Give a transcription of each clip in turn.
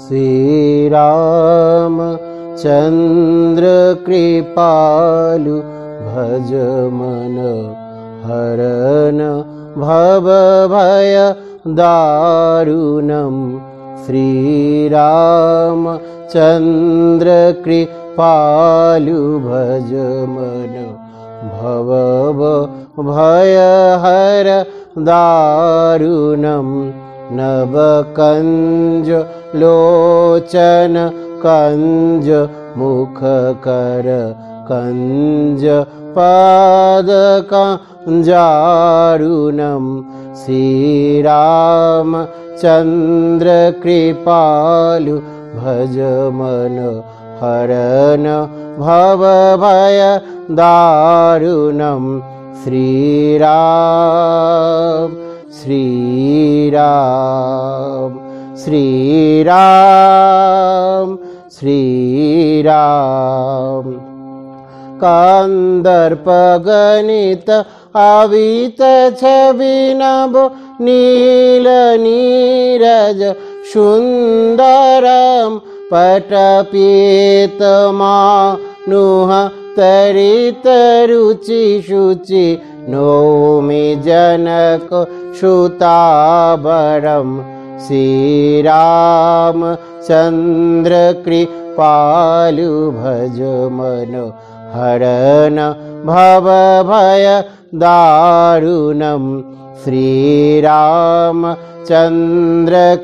श्रीरामचन्द्र कृपालु भज मन हरन भवभय दारुणं श्रीरामचन्द्र कृपालु भज मन भवभय हर दारुणं नवकंज लोचन कंज मुखकर कंज पादकंजारुणं श्रीरामचन्द्र कृपालु भज मन हरन भवभय दारुणं श्रीराम श्रीराम श्रीराम श्रीराम कांदर्पगणित आवित छविनभ नील नीरज सुंदरम पटपीत मानुह तरित रुचि शुचि नौमि जनक सुताबरम श्रीरामचन्द्र कृपालु भज मन हरन भवभय दारुणं श्रीरामचन्द्र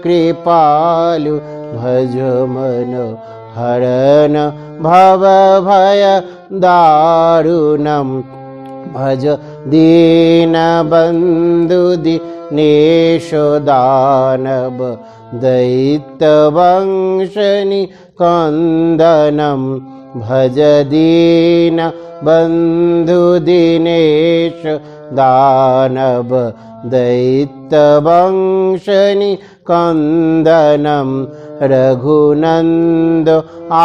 कृपालु भज मन हरन भवभय दारुणं भज दीनबन्धु दीनेश दानव दैत्यवंशनि कंदनं भज दीनबन्धु दीनेश दानव दैत्यवंशनि कंदनं रघुनंद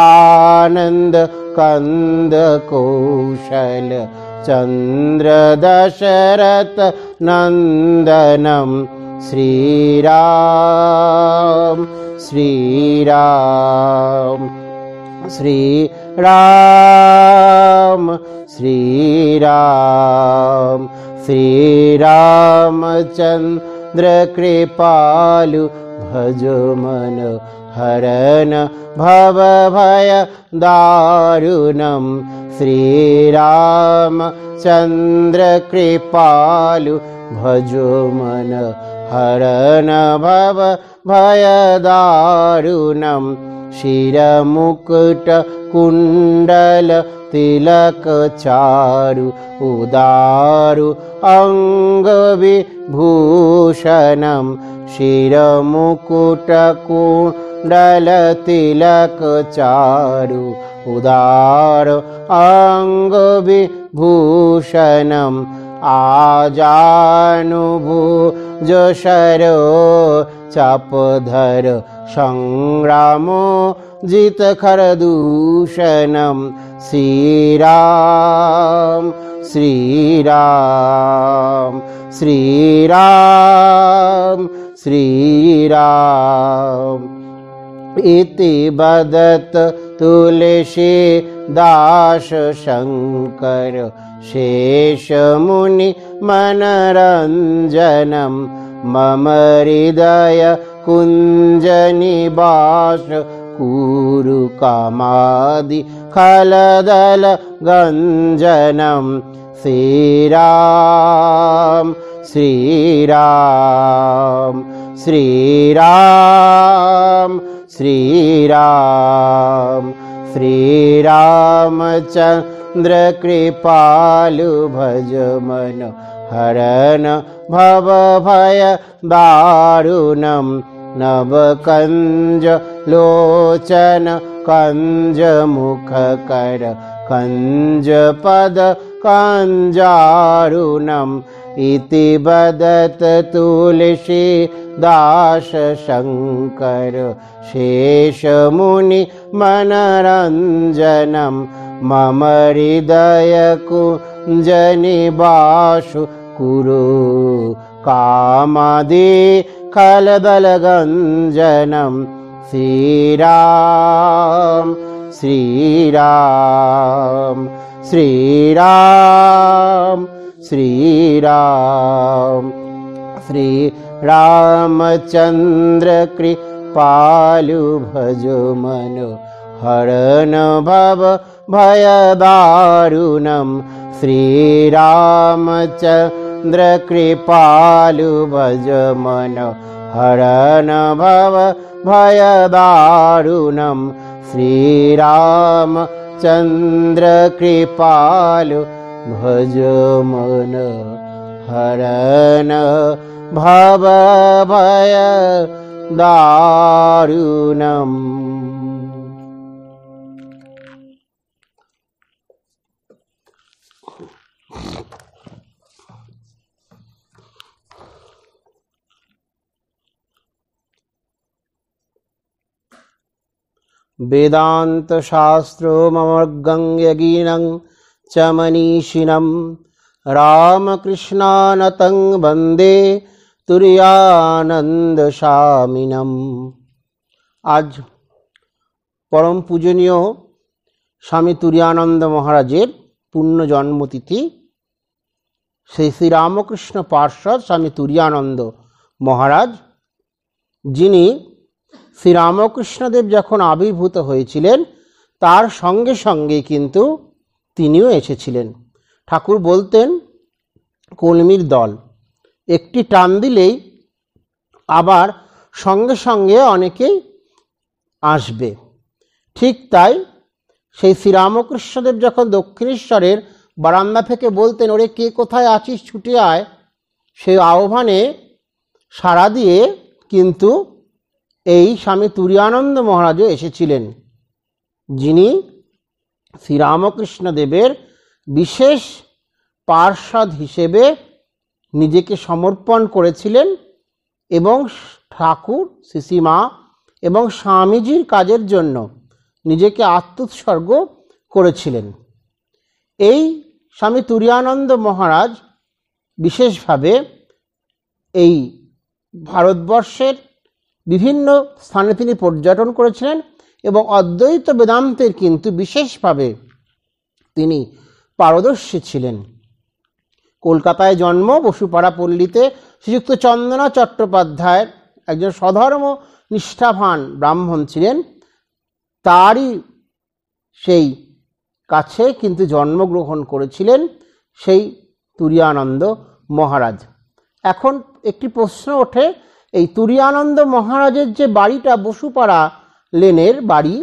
आनंद कंद कौशल चंद्र दशरथ नंदनं श्रीराम श्रीराम श्रीराम श्रीराम श्रीरामचन्द्र कृपालु भज मन हरन भवभय दारुणं श्रीरामचन्द्र कृपालु भज मन हरन भवभय दारुणं शिरमुकुट कुंडल तिलक चारु उदारु अंग विभूषणं शिरमुकुट कुंडल तिलक चारु उदार अंग विभूषणं आजानुभुज शरो चापधर संग्रामो जित खरदूषणं श्रीराम श्रीराम श्रीराम श्रीराम इति बदत तुलसीदास शंकर शेष मुनि मनरंजनम मम हृदय कुंज निवास कुरु कामादि खलदल गंजनम श्रीराम श्रीराम श्रीराम श्रीराम श्रीरामचन्द्र कृपालु भज मन हरन भवभय दारुणं नवकंज लोचन कंज मुखकर कंज पद कंजारुणं इति बदत तुलसीदास शंकर शेष मुनि मनरंजनम मम हृदय कुंज निवासु कुरु कामादि खलदल गंजनम श्रीराम श्रीराम श्रीराम श्रीराम श्री रामचंद्र कृपालु भजो मनो हरण भव भय दारुणम श्रीरामचंद्र कृपालु भज मनो हरण भव भय दारुणम श्रीरामचंद्र कृपालु भज मन हरण भव भय दारुणम। वेदांत शास्त्रो ममर्गं यगीनं च मनीषिणं रामकृष्णानतं वंदे तुरीयानंद स्वामिनम। आज परम पूजनीय स्वामी तुरीयानंद महाराजेर पुण्य जन्मतिथि। श्री श्री रामकृष्ण पार्षद स्वामी तुरीयानंद महाराज, जिनी श्री रामकृष्णदेव जखन आविर्भूत हয়েছিলেন तार संगे संगे किन्तु तिनिও এসেছিলেন। ठाकुर बोलतेन कलमिर दल एकटी टान दिलेई आबार संगे संगे अनेकेई आसबे। ठीक ताई सेई श्री रामकृष्णदेव जखन दक्षिणेश्वरेर बारान्दा थेके बोलतेन ओरे के कोथाय आछिस छुटे आय, सेई आह्वाने साड़ा दिए किन्तु এই স্বামী তুরীয়ানন্দ মহারাজও এসেছিলেন, যিনি শ্রীরামকৃষ্ণদেবের বিশেষ পার্ষদ হিসেবে নিজেকে সমর্পণ করেছিলেন এবং ঠাকুর শ্রীশ্রীমা এবং স্বামীজির কাজের জন্য নিজেকে আত্মোৎসর্গ করেছিলেন। এই স্বামী তুরীয়ানন্দ মহারাজ বিশেষভাবে এই ভারতবর্ষের বিভিন্ন স্থানে তিনি পর্যটন করেছিলেন এবং অদ্বৈত বেদান্তের কিন্তু বিশেষভাবে তিনি পারদর্শী ছিলেন। কলকাতায় জন্ম, বসুপাড়া পল্লীতে শ্রীযুক্ত চন্দনা চট্টোপাধ্যায়ের একজন সধর্ম নিষ্ঠাবান ব্রাহ্মণ ছিলেন, তারই সেই কাছে কিন্তু জন্মগ্রহণ করেছিলেন সেই তুরীয়ানন্দ মহারাজ। এখন একটি প্রশ্ন ওঠে, এই তুরীয়ানন্দ মহারাজের যে বাড়িটা বসুপাড়া লেনের বাড়ি,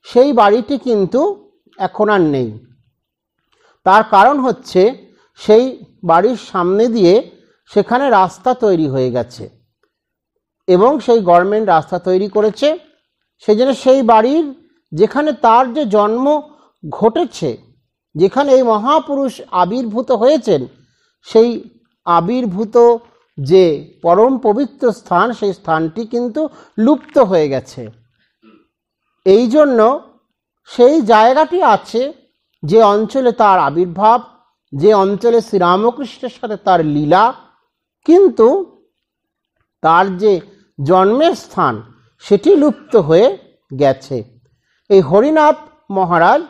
সেই বাড়িটি কিন্তু এখন আর নেই। তার কারণ হচ্ছে সেই বাড়ির সামনে দিয়ে সেখানে রাস্তা তৈরি হয়ে গেছে এবং সেই গভর্নমেন্ট রাস্তা তৈরি করেছে। সেই জন্য সেই বাড়ির যেখানে তার যে জন্ম ঘটেছে, যেখানে এই মহাপুরুষ আবির্ভূত হয়েছেন, সেই আবির্ভূত যে পরম পবিত্র স্থান, সেই স্থানটি কিন্তু লুপ্ত হয়ে গেছে। এই জন্য সেই জায়গাটি আছে যে অঞ্চলে তার আবির্ভাব, যে অঞ্চলে শ্রীরামকৃষ্ণের সাথে তার লীলা, কিন্তু তার যে জন্মের স্থান সেটি লুপ্ত হয়ে গেছে। এই হরিনাথ মহারাজ,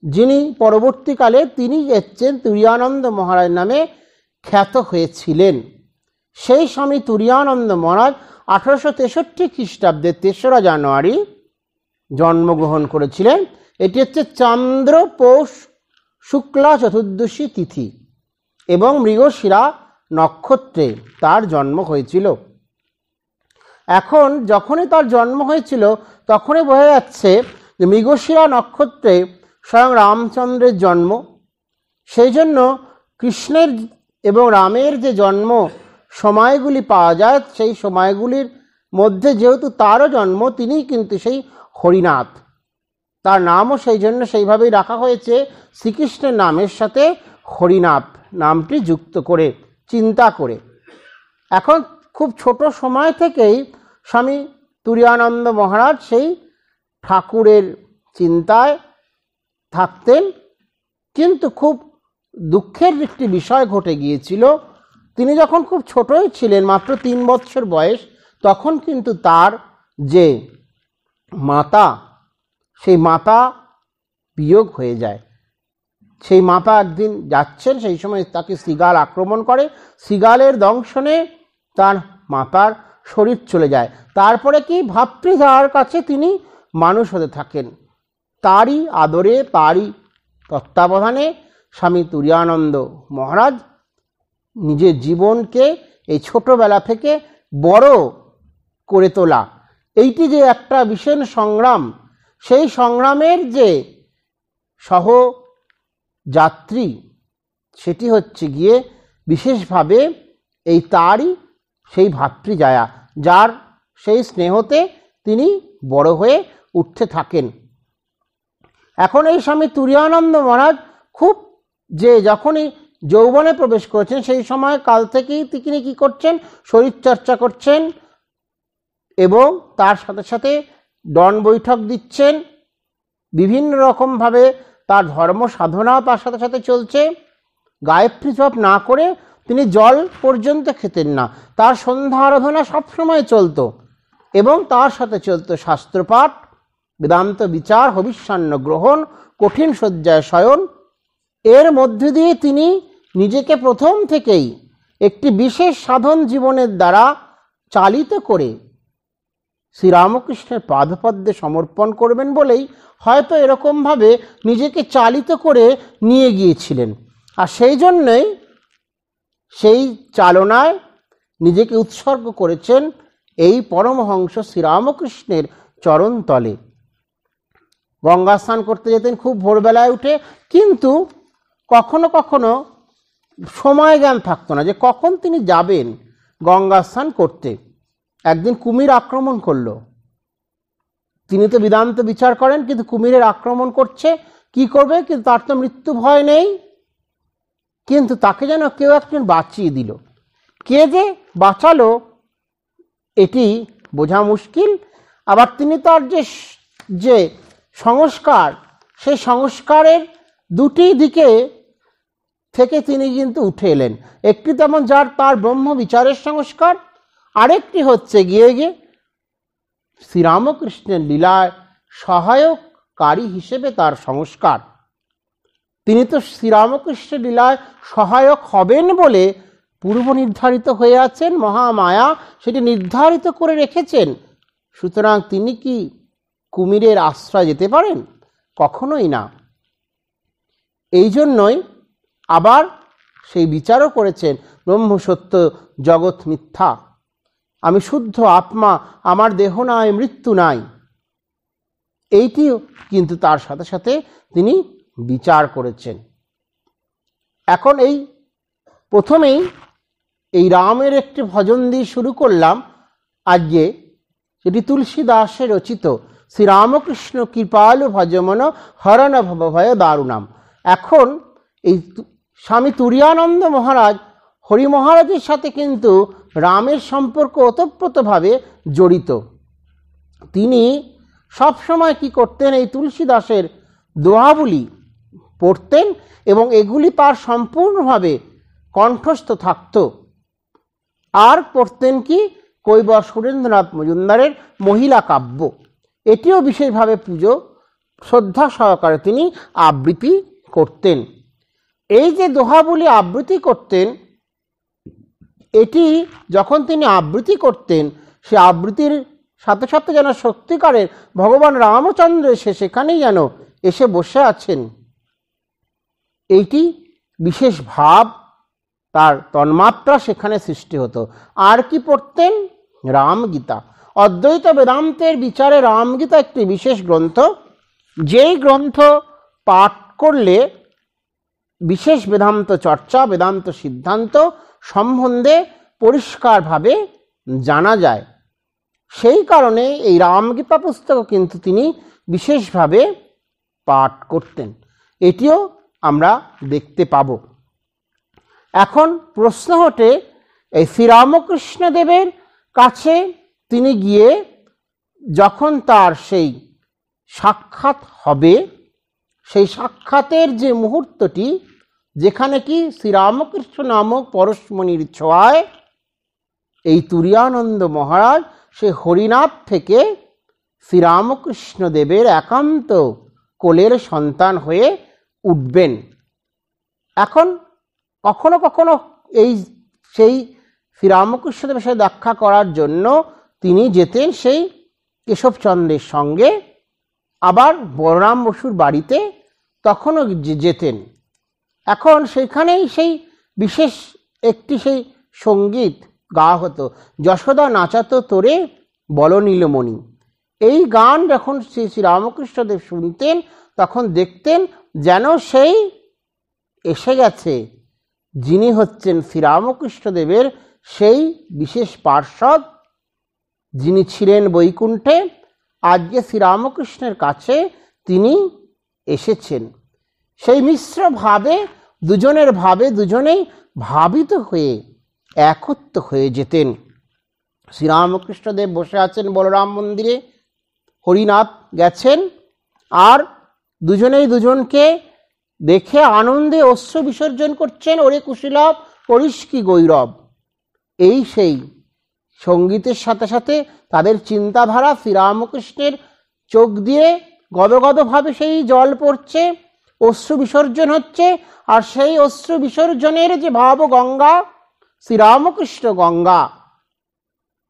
যিনি পরবর্তীকালে তিনি হচ্ছেন তুরীয়ানন্দ মহারাজ নামে খ্যাত হয়েছিলেন, সেই স্বামী তুরীয়ানন্দ মহারাজ 1863 খ্রিস্টাব্দে 3রা জানুয়ারি জন্মগ্রহণ করেছিলেন। এটি হচ্ছে চন্দ্র পৌষ শুক্লা চতুর্দশী তিথি এবং মৃগশিরা নক্ষত্রে তার জন্ম হয়েছিল। এখন যখনই তার জন্ম হয়েছিল তখনই বোঝা যাচ্ছে যে মৃগশিরা নক্ষত্রে স্বয়ং রামচন্দ্রের জন্ম। সেই জন্য কৃষ্ণের এবং রামের যে জন্ম সময়গুলি পাওয়া যায়, সেই সময়গুলির মধ্যে যেহেতু তারও জন্ম, তিনিই কিন্তু সেই হরিনাথ। তার নামও সেই জন্য সেইভাবেই রাখা হয়েছে, শ্রীকৃষ্ণের নামের সাথে হরিনাথ নামটি যুক্ত করে, চিন্তা করে। এখন খুব ছোট সময় থেকেই স্বামী তুরীয়ানন্দ মহারাজ সেই ঠাকুরের চিন্তায় থাকতেন, কিন্তু খুব দুঃখের একটি বিষয় ঘটে গিয়েছিল। তিনি যখন খুব ছোটই ছিলেন, মাত্র 3 বৎসর বয়স, তখন কিন্তু তার যে মাতা, সেই মাতা বিয়োগ হয়ে যায়। সেই মাতা একদিন যাচ্ছেন, সেই সময় তাকে শৃগাল আক্রমণ করে, শৃগালের দংশনে তার মাতার শরীর চলে যায়। তারপরে কি ভাতৃ যার কাছে তিনি মানুষ হতে থাকেন, তারই আদরে তারই তত্ত্বাবধানে স্বামী তুরীয়ানন্দ মহারাজ নিজের জীবনকে এই ছোটবেলা থেকে বড় করে তোলা, এইটি যে একটা বিশেষ সংগ্রাম, সেই সংগ্রামের যে সহযাত্রী সেটি হচ্ছে গিয়ে বিশেষভাবে এই তারই সেই ভাতৃজায়া, যার সেই স্নেহতে তিনি বড় হয়ে উঠতে থাকেন। এখন এই স্বামী তুরীয়ানন্দ মহারাজ খুব যে যখনই যৌবনে প্রবেশ করেছেন সেই সময় কাল থেকেই তিনি কী করছেন, শরীরচর্চা করছেন এবং তার সাথে সাথে দন বৈঠক দিচ্ছেন, বিভিন্ন রকমভাবে তার ধর্ম সাধনাও তার সাথে সাথে চলছে। গায়ত্রী জপ না করে তিনি জল পর্যন্ত খেতেন না, তার সন্ধ্যা আরাধনা সবসময় চলত এবং তার সাথে চলত শাস্ত্রপাঠ, বেদান্ত বিচার, হবিষ্যান্ন গ্রহণ, কঠিন শয্যায় শয়ন। এর মধ্যে দিয়ে তিনি নিজেকে প্রথম থেকেই একটি বিশেষ সাধন জীবনের দ্বারা চালিত করে শ্রীরামকৃষ্ণের পাদপদ্মে সমর্পণ করবেন বলেই হয়তো এরকমভাবে নিজেকে চালিত করে নিয়ে গিয়েছিলেন। আর সেই জন্যই সেই চালনায় নিজেকে উৎসর্গ করেছেন এই পরমহংস শ্রীরামকৃষ্ণের চরণতলে। গঙ্গা স্নান করতে যেতেন খুব ভোরবেলায় উঠে, কিন্তু কখনো কখনো সময় জ্ঞান থাকতো না যে কখন তিনি যাবেন গঙ্গা স্নান করতে। একদিন কুমির আক্রমণ করলো, তিনি তো বেদান্ত বিচার করেন, কিন্তু কুমিরের আক্রমণ করছে, কি করবে, কিন্তু তার তো মৃত্যু ভয় নেই, কিন্তু তাকে যেন কেউ একজন বাঁচিয়ে দিল। কে যে বাঁচালো এটি বোঝা মুশকিল। আবার তিনি তার যে সংস্কার, সেই সংস্কারের দুটি দিকে থেকে তিনি কিন্তু উঠে এলেন। একটি তেমন তার ব্রহ্ম বিচারের সংস্কার, আরেকটি হচ্ছে গিয়ে শ্রীরামকৃষ্ণের লীলায় সহায়ককারী হিসেবে তার সংস্কার। তিনি তো শ্রীরামকৃষ্ণের লীলায় সহায়ক হবেন বলে পূর্ব নির্ধারিত হয়ে আছেন, মহামায়া সেটি নির্ধারিত করে রেখেছেন। সুতরাং তিনি কি কুমিরের আশ্রয় যেতে পারেন? কখনোই না। এই জন্যই আবার সেই বিচারও করেছেন, ব্রহ্ম সত্য জগৎ মিথ্যা, আমি শুদ্ধ আত্মা, আমার দেহ নাই, মৃত্যু নাই। এইটিও কিন্তু তার সাথে সাথে তিনি বিচার করেছেন। এখন এই প্রথমেই এই রামের একটি ভজন দিয়ে শুরু করলাম আজকে, যেটি তুলসী দাসের রচিত শ্রীরামকৃষ্ণ কৃপালু ভজমন হরণ ভবভয় দারুণাম। এখন এই স্বামী তুরীয়ানন্দ মহারাজ হরি মহারাজের সাথে কিন্তু রামের সম্পর্ক ওতপ্রোতভাবে জড়িত। তিনি সবসময় কি করতেন, এই তুলসী দাসের দোহাবলি পড়তেন এবং এগুলি তার সম্পূর্ণভাবে কণ্ঠস্থ থাকত। আর পড়তেন কি, কৈবর সুরেন্দ্রনাথ মজুমদারের মহিলা কাব্য, এটিও বিশেষভাবে পুজো শ্রদ্ধা সহকারে তিনি আবৃত্তি করতেন। এই যে দোহাবলি আবৃত্তি করতেন, এটি যখন তিনি আবৃত্তি করতেন, সে আবৃত্তির সাথে সাথে যেন সত্যিকারের ভগবান রামচন্দ্র এসে সেখানেই যেন এসে বসে আছেন, এইটি বিশেষ ভাব, তার তন্মাত্রা সেখানে সৃষ্টি হতো। আর কি পড়তেন, রামগীতা। অদ্বৈত বেদান্তের বিচারে রামগীতা একটি বিশেষ গ্রন্থ, যেই গ্রন্থ পাঠ করলে বিশেষ বেদান্ত চর্চা, বেদান্ত সিদ্ধান্ত সম্বন্ধে পরিষ্কারভাবে জানা যায়। সেই কারণে এই রামগীতা পুস্তক কিন্তু তিনি বিশেষভাবে পাঠ করতেন, এটিও আমরা দেখতে পাব। এখন প্রশ্ন ওঠে, এই শ্রীরামকৃষ্ণদেবের কাছে তিনি গিয়ে যখন তার সেই সাক্ষাৎ হবে, সেই সাক্ষাতের যে মুহূর্তটি, যেখানে কি শ্রীরামকৃষ্ণ নামক পরশমণির ছোঁয়ায় এই তুরীয়ানন্দ মহারাজ সে হরিনাথ থেকে শ্রীরামকৃষ্ণ দেবের একান্ত কোলের সন্তান হয়ে উঠবেন। এখন কখনো কখনো সেই শ্রীরামকৃষ্ণ দেবের সাথে দেখা করার জন্য তিনি যেতেন সেই কেশবচন্দ্রের সঙ্গে, আবার বলরাম বসুর বাড়িতে তখনও যেতেন। এখন সেখানেই সেই বিশেষ একটি সেই সঙ্গীত গাওয়া হতো, যশোদা নাচাতো তোরে বল নীলমণি। এই গান যখন শ্রী শ্রীরামকৃষ্ণদেব শুনতেন তখন দেখতেন যেন সেই এসে গেছে যিনি হচ্ছেন শ্রীরামকৃষ্ণদেবের সেই বিশেষ পার্ষদ, যিনি ছিলেন বৈকুণ্ঠে, আজকে শ্রীরামকৃষ্ণের কাছে তিনি এসেছেন। সেই মিশ্র ভাবে দুজনেই ভাবিত হয়ে একত্র হয়ে যেতেন। শ্রীরামকৃষ্ণদেব বসে আছেন বলরাম মন্দিরে, হরিনাথ গেছেন, আর দুজনেই দুজনকে দেখে আনন্দে অশ্রু বিসর্জন করছেন। ওরে কুশীলব করিস কি গৌরব। এই সেই সঙ্গীতের সাথে সাথে তাদের চিন্তাধারা, শ্রীরামকৃষ্ণের চোখ দিয়ে গদগদভাবে সেই জল পড়ছে, অশ্রু বিসর্জন হচ্ছে, আর সেই অশ্রু বিসর্জনের যে ভাব গঙ্গা, শ্রীরামকৃষ্ণ গঙ্গা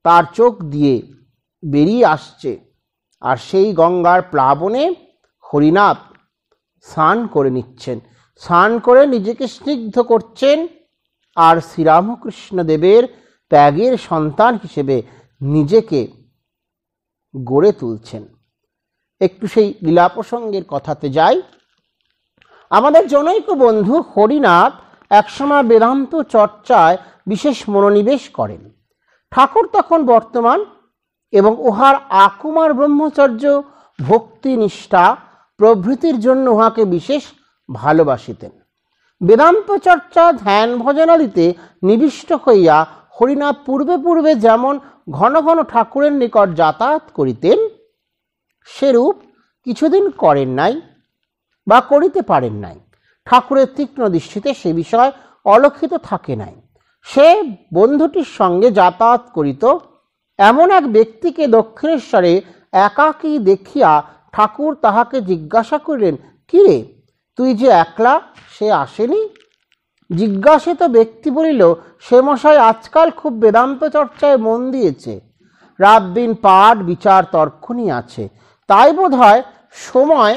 তার চোখ দিয়ে বেরিয়ে আসছে। আর সেই গঙ্গার প্লাবনে হরিনাথ স্নান করে নিচ্ছেন, স্নান করে নিজেকে স্নিগ্ধ করছেন, আর শ্রীরামকৃষ্ণ দেবের ত্যাগের সন্তান হিসেবে নিজেকে গড়ে তুলছেন। একটু সেই লীলা প্রসঙ্গের কথাতে যাই। আমাদের জনৈক বন্ধু হরিনাথ একসময় বেদান্ত চর্চায় বিশেষ মনোনিবেশ করেন। ঠাকুর তখন বর্তমান এবং উহার আকুমার ব্রহ্মচর্য, ভক্তি, নিষ্ঠা প্রভৃতির জন্য উহাকে বিশেষ ভালোবাসিতেন। বেদান্ত চর্চা, ধ্যান, ভজনাদিতে নিবিষ্ট হইয়া হরিনাথ পূর্বে পূর্বে যেমন ঘন ঘন ঠাকুরের নিকট যাতায়াত করিতেন, সেরূপ কিছুদিন করেন নাই বা করিতে পারেন নাই। ঠাকুরের তীক্ষ্ণ দৃষ্টিতে সে বিষয় অলক্ষিত থাকে নাই। সে বন্ধুটির সঙ্গে যাতায়াত করিত। এমন এক ব্যক্তিকে দক্ষিণেশ্বরে একাকী দেখিয়া ঠাকুর তাহাকে জিজ্ঞাসা করিলেন, কি রে, তুই যে একলা, সে আসেনি? জিজ্ঞাসিত ব্যক্তি বলিল, সে মশাই আজকাল খুব বেদান্ত চর্চায় মন দিয়েছে, রাত দিন পাঠ বিচার তর্ক নিয়ে আছে, তাই বোধ হয় সময়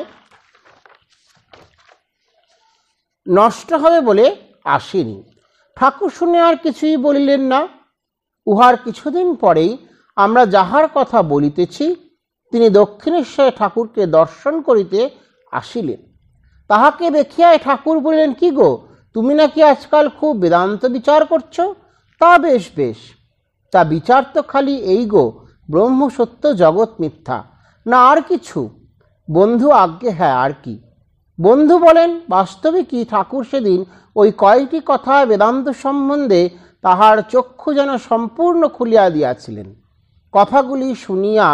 নষ্ট হবে বলে আসেনি। ঠাকুর শুনে আর কিছুই বলিলেন না। উহার কিছুদিন পরেই আমরা যাহার কথা বলিতেছি তিনি দক্ষিণেশ্বরে ঠাকুরকে দর্শন করিতে আসিলেন। তাহাকে দেখিয়া ঠাকুর বলিলেন, কি গো, তুমি নাকি আজকাল খুব বেদান্ত বিচার করছো? তা বেশ বেশ, তা বিচার তো খালি এই গো, ব্রহ্ম সত্য জগৎ মিথ্যা, না আর কিছু? বন্ধু আজ্ঞে হ্যাঁ, আর কি? বন্ধু বলেন, বাস্তবে কি ঠাকুর সেদিন ওই কয়টি কথা বেদান্ত সম্বন্ধে তাহার চক্ষু যেন সম্পূর্ণ খুলিয়া দিয়াছিলেন। কথাগুলি শুনিয়া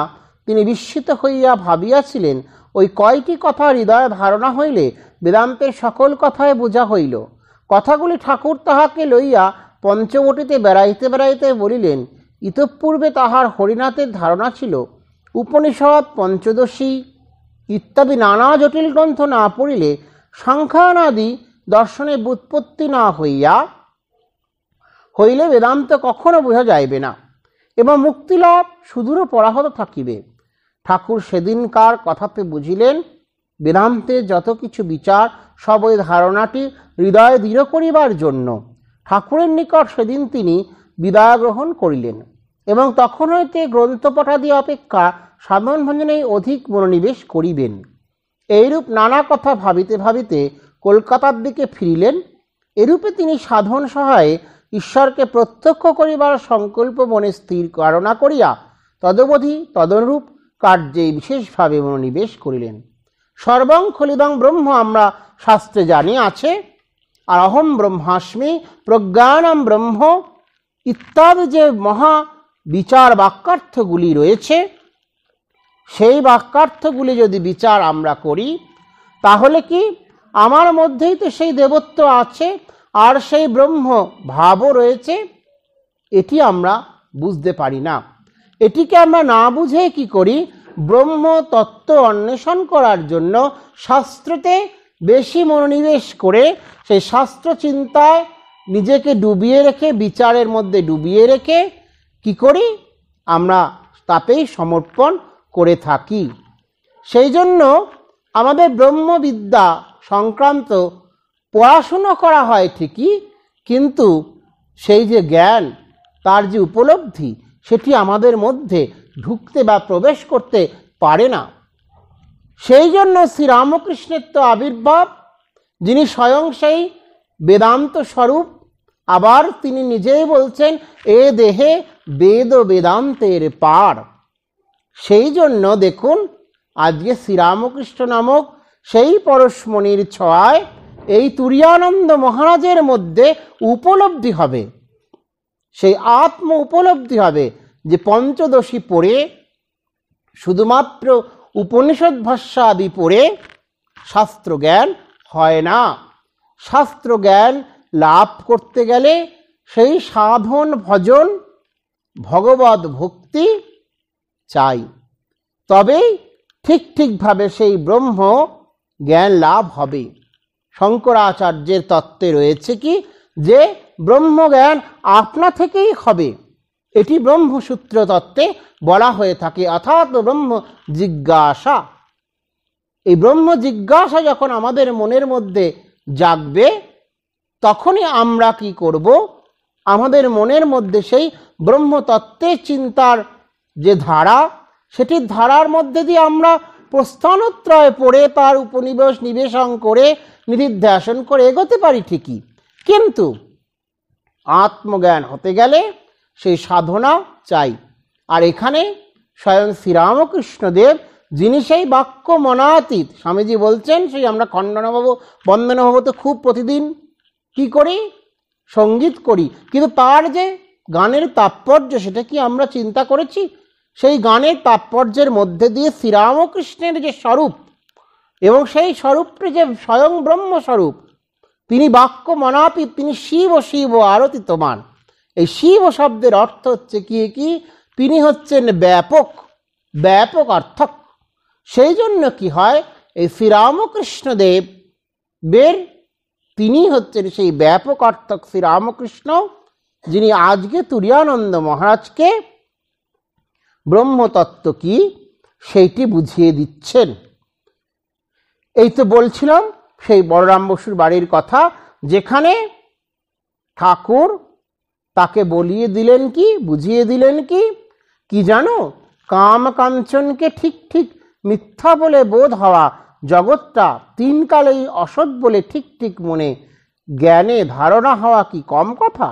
তিনি বিস্মিত হইয়া ভাবিয়াছিলেন, ওই কয়টি কথা হৃদয়ে ধারণা হইলে বেদান্তের সকল কথায় বোঝা হইল। কথাগুলি ঠাকুর তাহাকে লইয়া পঞ্চবটিতে বেড়াইতে বেড়াইতে বলিলেন, ইতঃপূর্বে তাহার হরিনাথের ধারণা ছিল উপনিষদ, পঞ্চদশী ইত্যাদি নানা জটিল গ্রন্থ না পড়িলে সাংখ্যানাদি দর্শনের ব্যুৎপত্তি না হইলে বেদান্ত কখনো বোঝা যাইবে না এবং মুক্তিলাভ সুদূর পরাহত থাকিবে। ঠাকুর সেদিনকার কথাতে বুঝিলেন, বেদান্তের যত কিছু বিচার সব ওই ধারণাটি হৃদয়ে দৃঢ় করিবার জন্য। ঠাকুরের নিকট সেদিন তিনি বিদায় গ্রহণ করিলেন এবং তখন হইতে গ্রন্থপঠাদি অপেক্ষা সাধন ভজনেই অধিক মনোনিবেশ করিবেন। এইরূপ নানা কথা ভাবিতে ভাবিতে কলকাতার দিকে ফিরিলেন। এরূপে তিনি সাধন সহায়ে ঈশ্বরকে প্রত্যক্ষ করিবার সংকল্প মনে স্থির ধারণা করিয়া তদবধি তদনুরূপ কার্যে বিশেষভাবে মনোনিবেশ করিলেন। সর্বং খলিদং ব্রহ্ম আমরা শাস্ত্রে জানি আছে, আর অহম ব্রহ্মাস্মি প্রজ্ঞানম ব্রহ্ম ইত্যাদি যে মহা বিচার বাক্যার্থগুলি রয়েছে, সেই বাক্যার্থগুলি যদি বিচার আমরা করি তাহলে কি আমার মধ্যেই তো সেই দেবত্ব আছে আর সেই ব্রহ্ম ভাবও রয়েছে। এটি আমরা বুঝতে পারি না। এটিকে আমরা না বুঝে কি করি, ব্রহ্ম তত্ত্ব অন্বেষণ করার জন্য শাস্ত্রতে বেশি মনোনিবেশ করে সেই শাস্ত্র চিন্তায় নিজেকে ডুবিয়ে রেখে, বিচারের মধ্যে ডুবিয়ে রেখে কি করি আমরা তাতেই সমর্পণ করে থাকি। সেই জন্য আমাদের ব্রহ্মবিদ্যা সংক্রান্ত পড়াশুনো করা হয় ঠিকই, কিন্তু সেই যে জ্ঞান, তার যে উপলব্ধি, সেটি আমাদের মধ্যে ঢুকতে বা প্রবেশ করতে পারে না। সেই জন্য শ্রীরামকৃষ্ণের তো আবির্ভাব, যিনি স্বয়ং সেই বেদান্ত স্বরূপ। আবার তিনি নিজেই বলছেন, এ দেহে বেদ ও বেদান্তের পার। সেই জন্য দেখুন আজকে শ্রীরামকৃষ্ণ নামক সেই পরশমণির ছোঁয়ায় এই তুরীয়ানন্দ মহারাজের মধ্যে উপলব্ধি হবে, সেই আত্ম উপলব্ধি হবে যে পঞ্চদশী পড়ে, শুধুমাত্র উপনিষদ ভাষ্যাদি পড়ে শাস্ত্র জ্ঞান হয় না। শাস্ত্র জ্ঞান লাভ করতে গেলে সেই সাধন ভজন ভগবত ভক্তি চাই, তবেই ঠিকভাবে সেই ব্রহ্ম জ্ঞান লাভ হবে। শঙ্করাচার্যের তত্ত্বে রয়েছে কি, যে ব্রহ্মজ্ঞান আপনা থেকেই হবে, এটি ব্রহ্মসূত্র তত্ত্বে বলা হয়ে থাকে, অর্থাৎ ব্রহ্ম জিজ্ঞাসা। এই ব্রহ্ম জিজ্ঞাসা যখন আমাদের মনের মধ্যে জাগবে, তখনই আমরা কি করব, আমাদের মনের মধ্যে সেই ব্রহ্মতত্ত্বের চিন্তার যে ধারা, সেটির ধারার মধ্যে দিয়ে আমরা প্রস্থানত্রয় পড়ে তার উপনিবেশ নিবেশন করে নিধিধ্যাসন করে এগোতে পারি ঠিকই, কিন্তু আত্মজ্ঞান হতে গেলে সেই সাধনা চাই। আর এখানে স্বয়ং শ্রীরামকৃষ্ণদেব, যিনি সেই বাক্য মনাতীত, স্বামীজি বলছেন সেই আমরা খণ্ডনভাব বন্দনভাব তো খুব প্রতিদিন কি করি, সঙ্গীত করি, কিন্তু তার যে গানের তাৎপর্য সেটা কি আমরা চিন্তা করেছি? সেই গানের তাৎপর্যের মধ্যে দিয়ে শ্রীরামকৃষ্ণের যে স্বরূপ এবং সেই স্বরূপটি যে স্বয়ং ব্রহ্মস্বরূপ, তিনি বাক্য মনাতীত, তিনি শিব শিব আরতি তোমার। এই শিব শব্দের অর্থ হচ্ছে কি, তিনি হচ্ছেন ব্যাপক, ব্যাপক অর্থক। সেই জন্য কি হয়, এই শ্রীরামকৃষ্ণদেবের তিনি হচ্ছেন সেই ব্যাপক অর্থক শ্রীরামকৃষ্ণ, যিনি আজকে তুরীয়ানন্দ মহারাজকে ব্রহ্মতত্ত্ব কি সেইটি বুঝিয়ে দিচ্ছেন। এই তো বলছিলাম সেই বলরাম বসুর বাড়ির কথা, যেখানে ঠাকুর তাকে বলিয়ে দিলেন কি, বুঝিয়ে দিলেন কি জানো, কাম কাঞ্চনকে ঠিক মিথ্যা বলে বোধ হওয়া, জগৎটা তিন কালেই অসৎ বলে ঠিক মনে জ্ঞানে ধারণা হওয়া কি কম কথা?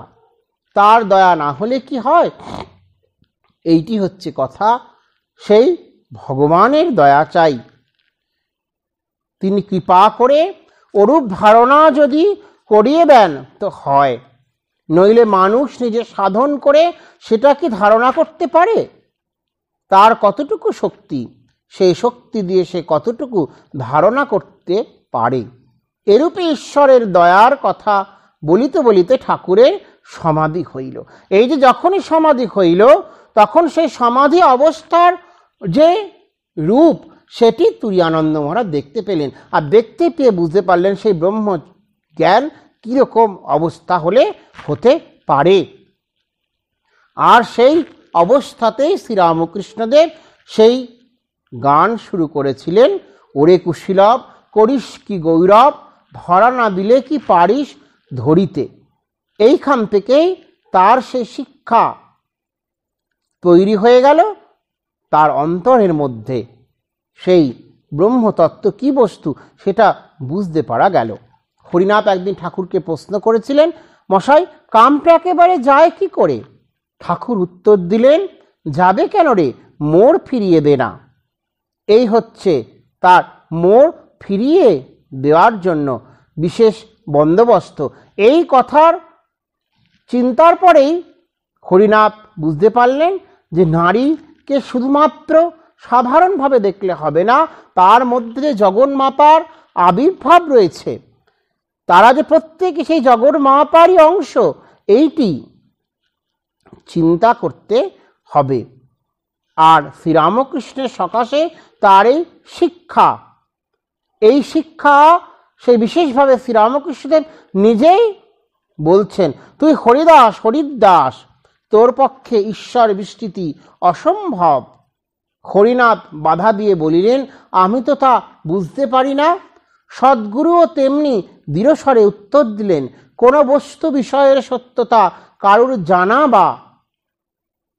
তার দয়া না হলে কি হয়? এইটি হচ্ছে কথা। সেই ভগবানের দয়া চাই, তিনি কৃপা করে ওরূপ ধারণা যদি করিয়ে দেন তো হয়, নইলে মানুষ নিজে সাধন করে সেটা কি ধারণা করতে পারে? তার কতটুকু শক্তি, সেই শক্তি দিয়ে সে কতটুকু ধারণা করতে পারে? এরূপে ঈশ্বরের দয়ার কথা বলিতে বলিতে ঠাকুরের সমাধি হইল। এই যে যখনই সমাধি হইল, তখন সেই সমাধি অবস্থার যে রূপ, সেটি তুরীয়ানন্দ মহারাজ দেখতে পেলেন। আর দেখতে পেয়ে বুঝতে পারলেন সেই ব্রহ্ম জ্ঞান কীরকম অবস্থা হলে হতে পারে। আর সেই অবস্থাতেই শ্রীরামকৃষ্ণদেব সেই গান শুরু করেছিলেন, ওরে কুশীলব করিস কি গৌরব, ধরা না দিলে কি পারিস ধরিতে। এইখান থেকেই তার সেই শিক্ষা তৈরি হয়ে গেল, তার অন্তরের মধ্যে সেই ব্রহ্মতত্ত্ব কি বস্তু সেটা বুঝতে পারা গেল। হরিনাথ একদিন ঠাকুরকে প্রশ্ন করেছিলেন, মশাই কামটা একেবারে যায় কি করে? ঠাকুর উত্তর দিলেন, যাবে কেন রে, মোড় ফিরিয়ে দে না। এই হচ্ছে তার মোড় ফিরিয়ে দেওয়ার জন্য বিশেষ বন্দোবস্ত। এই কথার চিন্তার পরেই হরিনাথ বুঝতে পারলেন যে নারীকে শুধুমাত্র সাধারণভাবে দেখলে হবে না, তার মধ্যে যে জগন্মাতার আবির্ভাব রয়েছে, তারা যে প্রত্যেকে সেই জগন্মাতারই অংশ, এইটি চিন্তা করতে হবে। আর শ্রীরামকৃষ্ণের সকাশে তার এই শিক্ষা, সেই বিশেষভাবে শ্রীরামকৃষ্ণদেব নিজেই বলছেন, তুই হরিদাস, হরিদাস, তোর পক্ষে ঈশ্বর বিস্তৃতি অসম্ভব। হরিনাথ বাধা দিয়ে বলিলেন, আমি তো তা বুঝতে পারি না। সদ্গুরুও তেমনি দৃঢ়স্বরে উত্তর দিলেন, কোনো বস্তু বিষয়ের সত্যতা কারুর জানা বা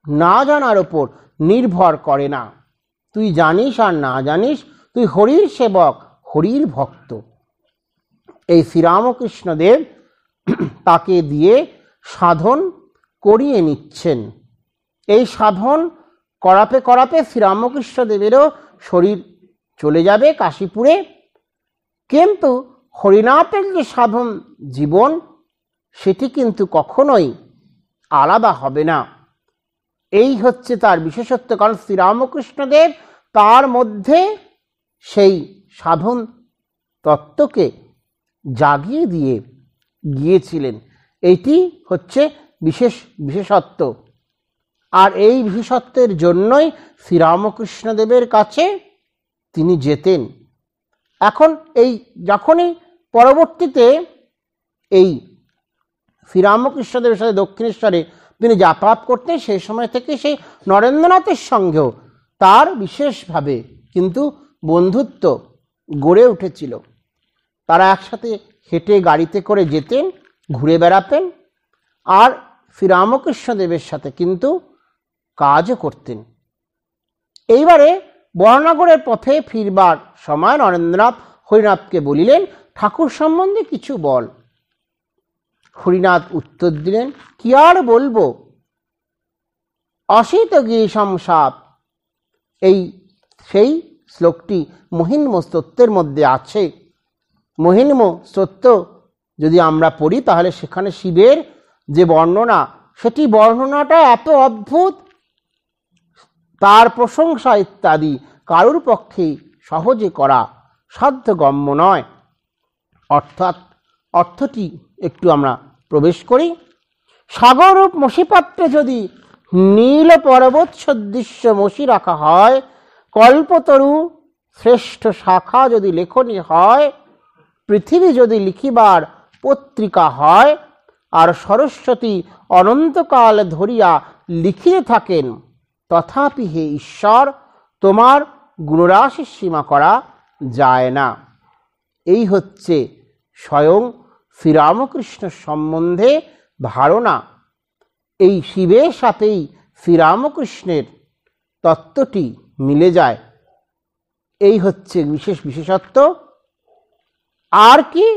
না জানার ওপর নির্ভর করে না। তুই জানিস আর না জানিস, তুই হরির সেবক, হরির ভক্ত। এই শ্রীরামকৃষ্ণদেব তাকে দিয়ে সাধন করিয়ে নিচ্ছেন। এই সাধন করাতে করাতে শ্রীরামকৃষ্ণদেবেরও শরীর চলে যাবে কাশীপুরে, কিন্তু হরিনাথের যে সাধন জীবন সেটি কিন্তু কখনোই আলাদা হবে না। এই হচ্ছে তার বিশেষত্ব, কারণ শ্রীরামকৃষ্ণদেব তার মধ্যে সেই সাধন তত্ত্বকে জাগিয়ে দিয়ে গিয়েছিলেন। এটি হচ্ছে বিশেষত্ব। আর এই বিশেষত্বের জন্যই শ্রীরামকৃষ্ণদেবের কাছে তিনি যেতেন। এখন এই যখনই পরবর্তীতে এই শ্রীরামকৃষ্ণদেবের সাথে দক্ষিণেশ্বরে তিনি যাতায়াত করতেন, সেই সময় থেকে সেই নরেন্দ্রনাথের সঙ্গেও তার বিশেষভাবে কিন্তু বন্ধুত্ব গড়ে উঠেছিল। তারা একসাথে হেঁটে গাড়িতে করে যেতেন, ঘুরে বেড়াতেন, আর শ্রীরামকৃষ্ণদেবের সাথে কিন্তু কাজও করতেন। এইবারে বর্ণনগরের পথে ফিরবার সময় নরেন্দ্রনাথ হরিনাথকে বলিলেন, ঠাকুর সম্বন্ধে কিছু বল। হরিনাথ উত্তর দিলেন, কি আর বলবো, অসিত গিরিশম সাপ। সেই শ্লোকটি মহিন্ম স্তোত্রের মধ্যে আছে। মহিন্ম স্তোত্র যদি আমরা পড়ি তাহলে সেখানে শিবের যে বর্ণনা, সেটি বর্ণনাটা এত অদ্ভুত, তার প্রশংসা ইত্যাদি কারুর পক্ষে সহজে করা সাধ্যগম্য নয়। অর্থটি একটু আমরা প্রবেশ করি। সাগররূপ মসিপাত্রে যদি নীল পর্বত সদৃশ্য মসি রাখা হয়, কল্পতরু শ্রেষ্ঠ শাখা যদি লেখনী হয়, পৃথিবী যদি লিখিবার পত্রিকা হয়, আর সরস্বতী অনন্তকাল ধরিয়া লিখিতে থাকেন, তথাপি হে ঈশ্বর, তোমার গুণরাশির সীমা করা যায় না। এই হচ্ছে স্বয়ং শ্রীরামকৃষ্ণ সম্বন্ধে ধারণা। এই শিবের সাথেই শ্রীরামকৃষ্ণের তত্ত্বটি মিলে যায়। এই হচ্ছে বিশেষত্ব। আর কি,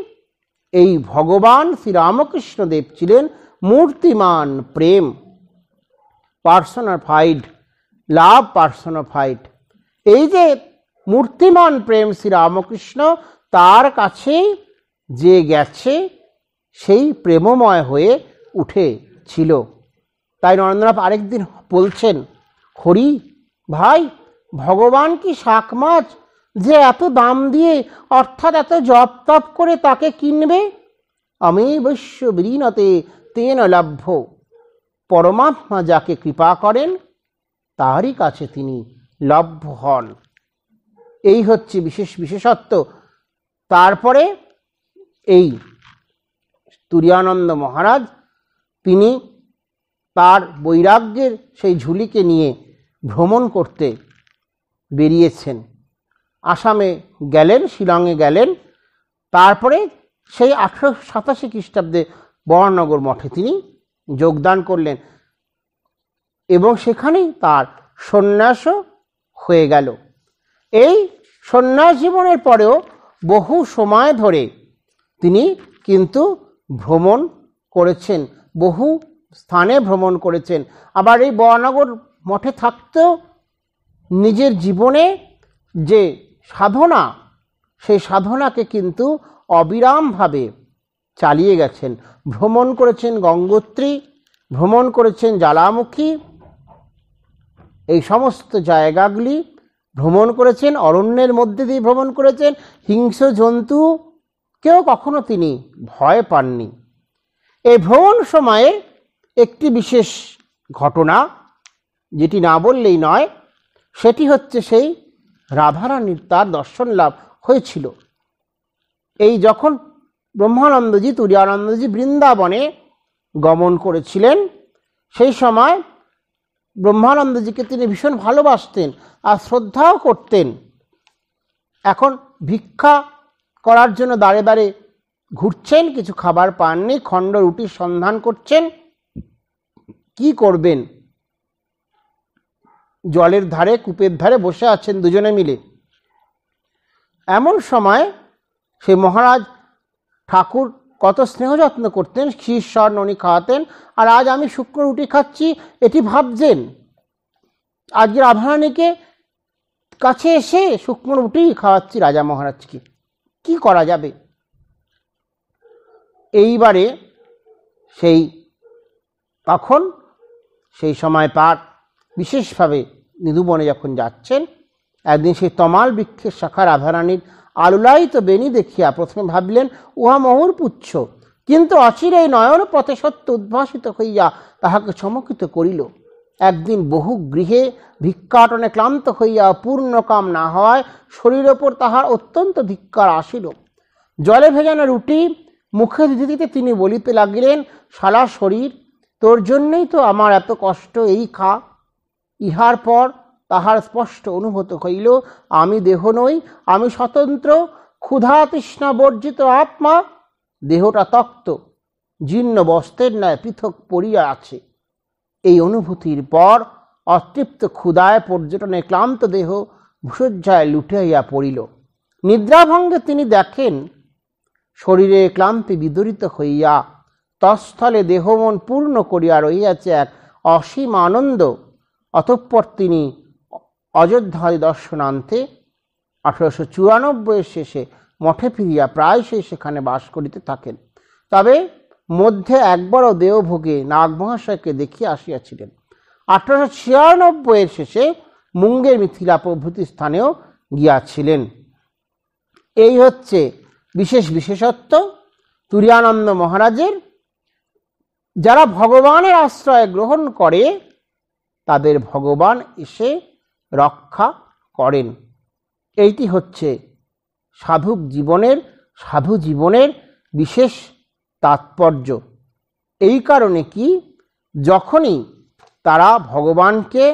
এই ভগবান শ্রীরামকৃষ্ণদেব ছিলেন মূর্তিমান প্রেম, পার্সোনিফাইড লাভ, পার্সোনিফাইড। এই যে মূর্তিমান প্রেম শ্রীরামকৃষ্ণ, তার কাছেই যে গেছে সেই প্রেমময় হয়ে উঠেছিল। তাই নরেন্দ্রনাথ আরেকদিন বলছেন, হরি ভাই, ভগবান কি শাক মাছ যে এত দাম দিয়ে, অর্থাৎ এত জপ তপ করে তাকে কিনবে? আমি বৈশ্য বিলীনতে তেন লভ্য। পরমাত্মা যাকে কৃপা করেন তারই কাছে তিনি লভ্য হন। এই হচ্ছে বিশেষত্ব। তারপরে এই তুরীয়ানন্দ মহারাজ, তিনি তার বৈরাগ্যের সেই ঝুলিকে নিয়ে ভ্রমণ করতে বেরিয়েছেন। আসামে গেলেন, শিলংয়ে গেলেন, তারপরে সেই 1887 খ্রিস্টাব্দে বরানগর মঠে তিনি যোগদান করলেন এবং সেখানেই তার সন্ন্যাসও হয়ে গেল। এই সন্ন্যাস জীবনের পরেও বহু সময় ধরে তিনি কিন্তু ভ্রমণ করেছেন, বহু স্থানে ভ্রমণ করেছেন। আবার এই বরানগর মঠে থাকতেও নিজের জীবনে যে সাধনা, সেই সাধনাকে কিন্তু অবিরামভাবে চালিয়ে গেছেন। ভ্রমণ করেছেন গঙ্গোত্রী, ভ্রমণ করেছেন জ্বালামুখী, এই সমস্ত জায়গাগুলি ভ্রমণ করেছেন, অরণ্যের মধ্যে দিয়ে ভ্রমণ করেছেন। হিংস্র জন্তুকেও কখনো তিনি ভয় পাননি। এই ভ্রমণ সময়ে একটি বিশেষ ঘটনা, যেটি না বললেই নয়, সেটি হচ্ছে সেই রাধারানীর তার দর্শন লাভ হয়েছিল। এই যখন ব্রহ্মানন্দজি তুরীয়ানন্দজি বৃন্দাবনে গমন করেছিলেন, সেই সময় ব্রহ্মানন্দজিকে তিনি ভীষণ ভালোবাসতেন আর শ্রদ্ধাও করতেন। এখন ভিক্ষা করার জন্য দাঁড়ে দাঁড়ে ঘুরছেন, কিছু খাবার পাননি, খণ্ড রুটির সন্ধান করছেন, কি করবেন? জলের ধারে, কূপের ধারে বসে আছেন দুজনে মিলে। এমন সময় সেই মহারাজ ঠাকুর কত স্নেহ যত্ন করতেন, ক্ষীর স্বর ননি খাওয়াতেন, আর আজ আমি শুকনো রুটি খাচ্ছি এটি ভাবছেন। আজকে রাধারানীকে কাছে এসে শুকনো রুটি খাওয়াচ্ছি রাজা মহারাজকে, কি করা যাবে? এইবারে তখন সেই সময় পার বিশেষভাবে নিধুবনে যখন যাচ্ছেন, একদিন সেই তমাল বৃক্ষের শাখা রাধারানীর আলুলায়িত বেণী দেখিয়া প্রথমে ভাবলেন উহা মহুর পুচ্ছ, কিন্তু অচিরেই নয়ন পথে সত্য উদ্ভাসিত হইয়া তাহাকে চমকিত করিল। একদিন বহু গৃহে ভিক্ষাটনে ক্লান্ত হইয়া পূর্ণ কাম না হওয়ায় শরীরের ওপর তাহার অত্যন্ত ধিক্কার আসিল। জলে ভেজানো রুটি মুখে দিতে দিতে তিনি বলিতে লাগিলেন, শালা শরীর, তোর জন্যই তো আমার এত কষ্ট, এই খা। ইহার পর তাহার স্পষ্ট অনুভূত হইল, আমি দেহ নই, আমি স্বতন্ত্র ক্ষুধা তৃষ্ণা বর্জিত আত্মা। দেহটা তক্ত জীর্ণ বস্ত্রের ন্যায় পৃথক পড়িয়া আছে। এই অনুভূতির পর অতৃপ্ত ক্ষুধায় পর্যটনে ক্লান্ত দেহ ভূষজ্জায় লুটাইয়া পড়িল। নিদ্রাভঙ্গে তিনি দেখেন শরীরে ক্লান্তি বিদরিত হইয়া তস্থলে দেহমন পূর্ণ করিয়া রহিয়াছে এক অসীম আনন্দ। অতঃপর তিনি অযোধ্যাদি দর্শনান্তে 1894 শেষে মঠে ফিরিয়া প্রায়শই সেখানে বাস করিতে থাকেন। তবে মধ্যে একবারও দেওভোগে নাগ মহাশয়কে দেখিয়া আসিয়াছিলেন। 1896 শেষে মুঙ্গের, মিথিলা প্রভৃতি স্থানেও গিয়াছিলেন। এই হচ্ছে বিশেষ বিশেষত্ব তুরীয়ানন্দ মহারাজের। যারা ভগবানের আশ্রয় গ্রহণ করে তাদের ভগবান এসে রক্ষা করেন। এইটি হচ্ছে সাধু জীবনের বিশেষ তাৎপর্য। এই কারণে কি, যখনই তারা ভগবানকে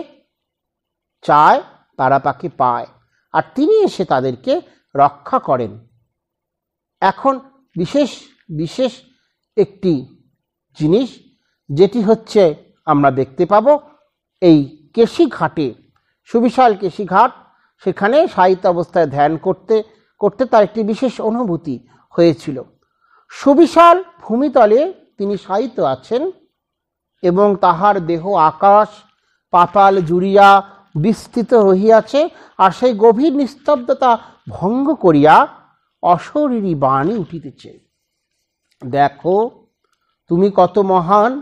চায় তারা তাকে পায়, আর তিনি এসে তাদেরকে রক্ষা করেন। এখন বিশেষ একটি জিনিস যেটি হচ্ছে আমরা দেখতে পাব এই কেশিঘাটে, সুবিশাল কেশিঘাট, সেখানে সাহিত্য অবস্থায় ধ্যান করতে করতে তার একটি বিশেষ অনুভূতি হয়েছিল। সুবিশাল ভূমিতলে তিনি শায়িত আছেন এবং তাহার দেহ আকাশ পাতাল জুড়িয়া বিস্তৃত রহিয়াছে, আর সেই গভীর নিস্তব্ধতা ভঙ্গ করিয়া অশরীরী বাণী উঠিতেছে। দেখো তুমি কত মহান,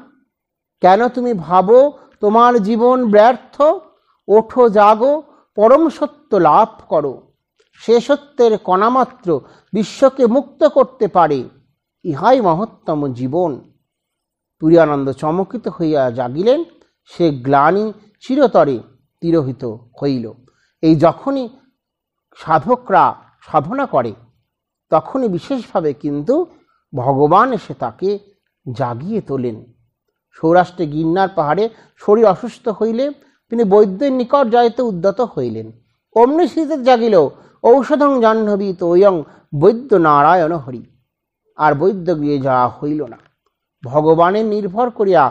কেন তুমি ভাবো তোমার জীবন ব্যর্থ? ওঠো, জাগো, পরম সত্য লাভ করো। সে সত্যের কণামাত্র বিশ্বকে মুক্ত করতে পারে, ইহাই মহত্তম জীবন। তুরীয়ানন্দ চমকিত হইয়া জাগিলেন, সে গ্লানি চিরতরে তিরোহিত হইল। এই যখনই সাধকরা সাধনা করে তখনই বিশেষভাবে কিন্তু ভগবান এসে তাকে জাগিয়ে তোলেন। সৌরাষ্ট্রে গিরনার পাহাড়ে শরীর অসুস্থ হইলে তিনি বৈদ্যের নিকট যাইতে উদ্যত হইলেন। অমনি শীতে জাগিল, ঔষধং জাহ্নবী তোয়ং বৈদ্য নারায়ণ হরি। আর বৈদ্য গিয়ে যাওয়া হইল না। ভগবানের নির্ভর করিয়া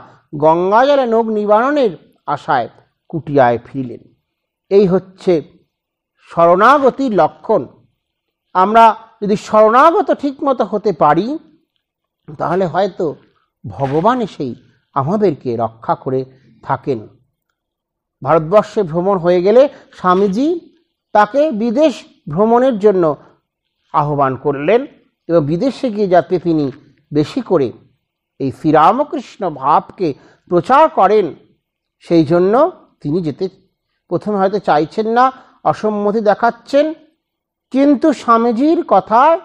গঙ্গাজলে নোগ নিবারণের আশায় কুটিয়ায় ফিরিলেন। এই হচ্ছে শরণাগতির লক্ষণ। আমরা যদি শরণাগত ঠিকমতো হতে পারি তাহলে হয়তো ভগবান এসেই আমাদেরকে রক্ষা করে থাকেন। ভারতবর্ষে ভ্রমণ হয়ে গেলে স্বামীজি তাকে বিদেশ ভ্রমণের জন্য আহ্বান করলেন এবং বিদেশে গিয়ে যাতে তিনি বেশি করে এই শ্রীরামকৃষ্ণ ভাবকে প্রচার করেন, সেই জন্য তিনি যেতে প্রথমে হয়তো চাইছেন না, অসম্মতি দেখাচ্ছেন, কিন্তু স্বামীজির কথায়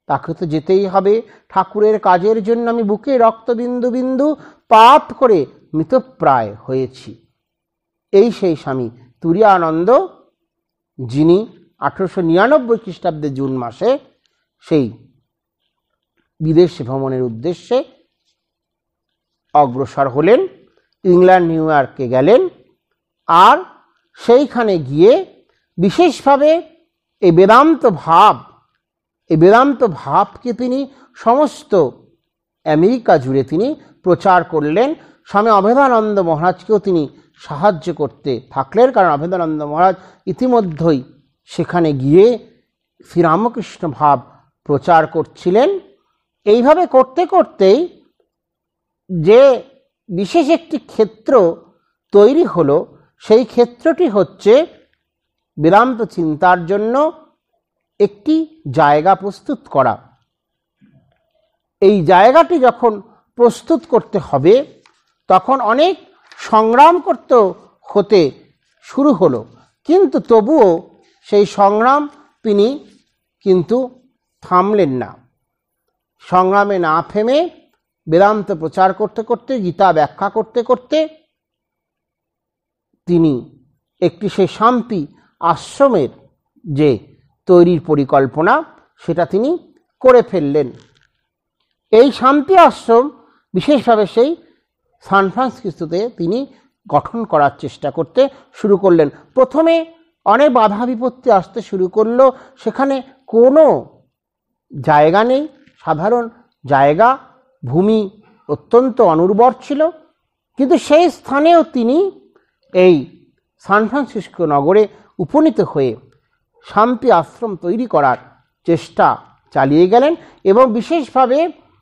তাকে তো যেতেই হবে। ঠাকুরের কাজের জন্য আমি বুকে রক্ত বিন্দু বিন্দু পাত করে মৃতপ্রায় হয়েছি। এই সেই স্বামী তুরীয়ানন্দ যিনি 1899 খ্রিস্টাব্দে জুন মাসে সেই বিদেশে ভ্রমণের উদ্দেশ্যে অগ্রসর হলেন, ইংল্যান্ড নিউ ইয়র্কে গেলেন। আর সেইখানে গিয়ে বিশেষভাবে এই বেদান্ত ভাবকে তিনি সমস্ত আমেরিকা জুড়ে তিনি প্রচার করলেন। স্বামী অভেদানন্দ মহারাজকেও তিনি সাহায্য করতে থাকলেন, কারণ অভেদানন্দ মহারাজ ইতিমধ্যেই সেখানে গিয়ে শ্রীরামকৃষ্ণ ভাব প্রচার করছিলেন। এইভাবে করতে করতেই যে বিশেষ একটি ক্ষেত্র তৈরি হলো, সেই ক্ষেত্রটি হচ্ছে বেদান্ত চিন্তার জন্য একটি জায়গা প্রস্তুত করা। এই জায়গাটি যখন প্রস্তুত করতে হবে তখন অনেক সংগ্রাম হতে শুরু হলো, কিন্তু তবুও সেই সংগ্রাম তিনি কিন্তু থামলেন না। সংগ্রামে না থেমে বেদান্ত প্রচার করতে করতে, গীতা ব্যাখ্যা করতে করতে তিনি একটি সেই শান্তি আশ্রমের যে তৈরির পরিকল্পনা সেটা তিনি করে ফেললেন। এই শান্তি আশ্রম বিশেষভাবে সেই সান ফ্রান্সিসকোতে তিনি গঠন করার চেষ্টা করতে শুরু করলেন। প্রথমে অনেক বাধা বিপত্তি আসতে শুরু করলো। সেখানে কোনো জায়গা নেই, সাধারণ জায়গা, ভূমি অত্যন্ত অনুর্বর ছিল, কিন্তু সেই স্থানেও তিনি এই সান ফ্রান্সিসকো নগরে উপনীত হয়ে শান্তি আশ্রম তৈরি করার চেষ্টা চালিয়ে গেলেন এবং বিশেষভাবে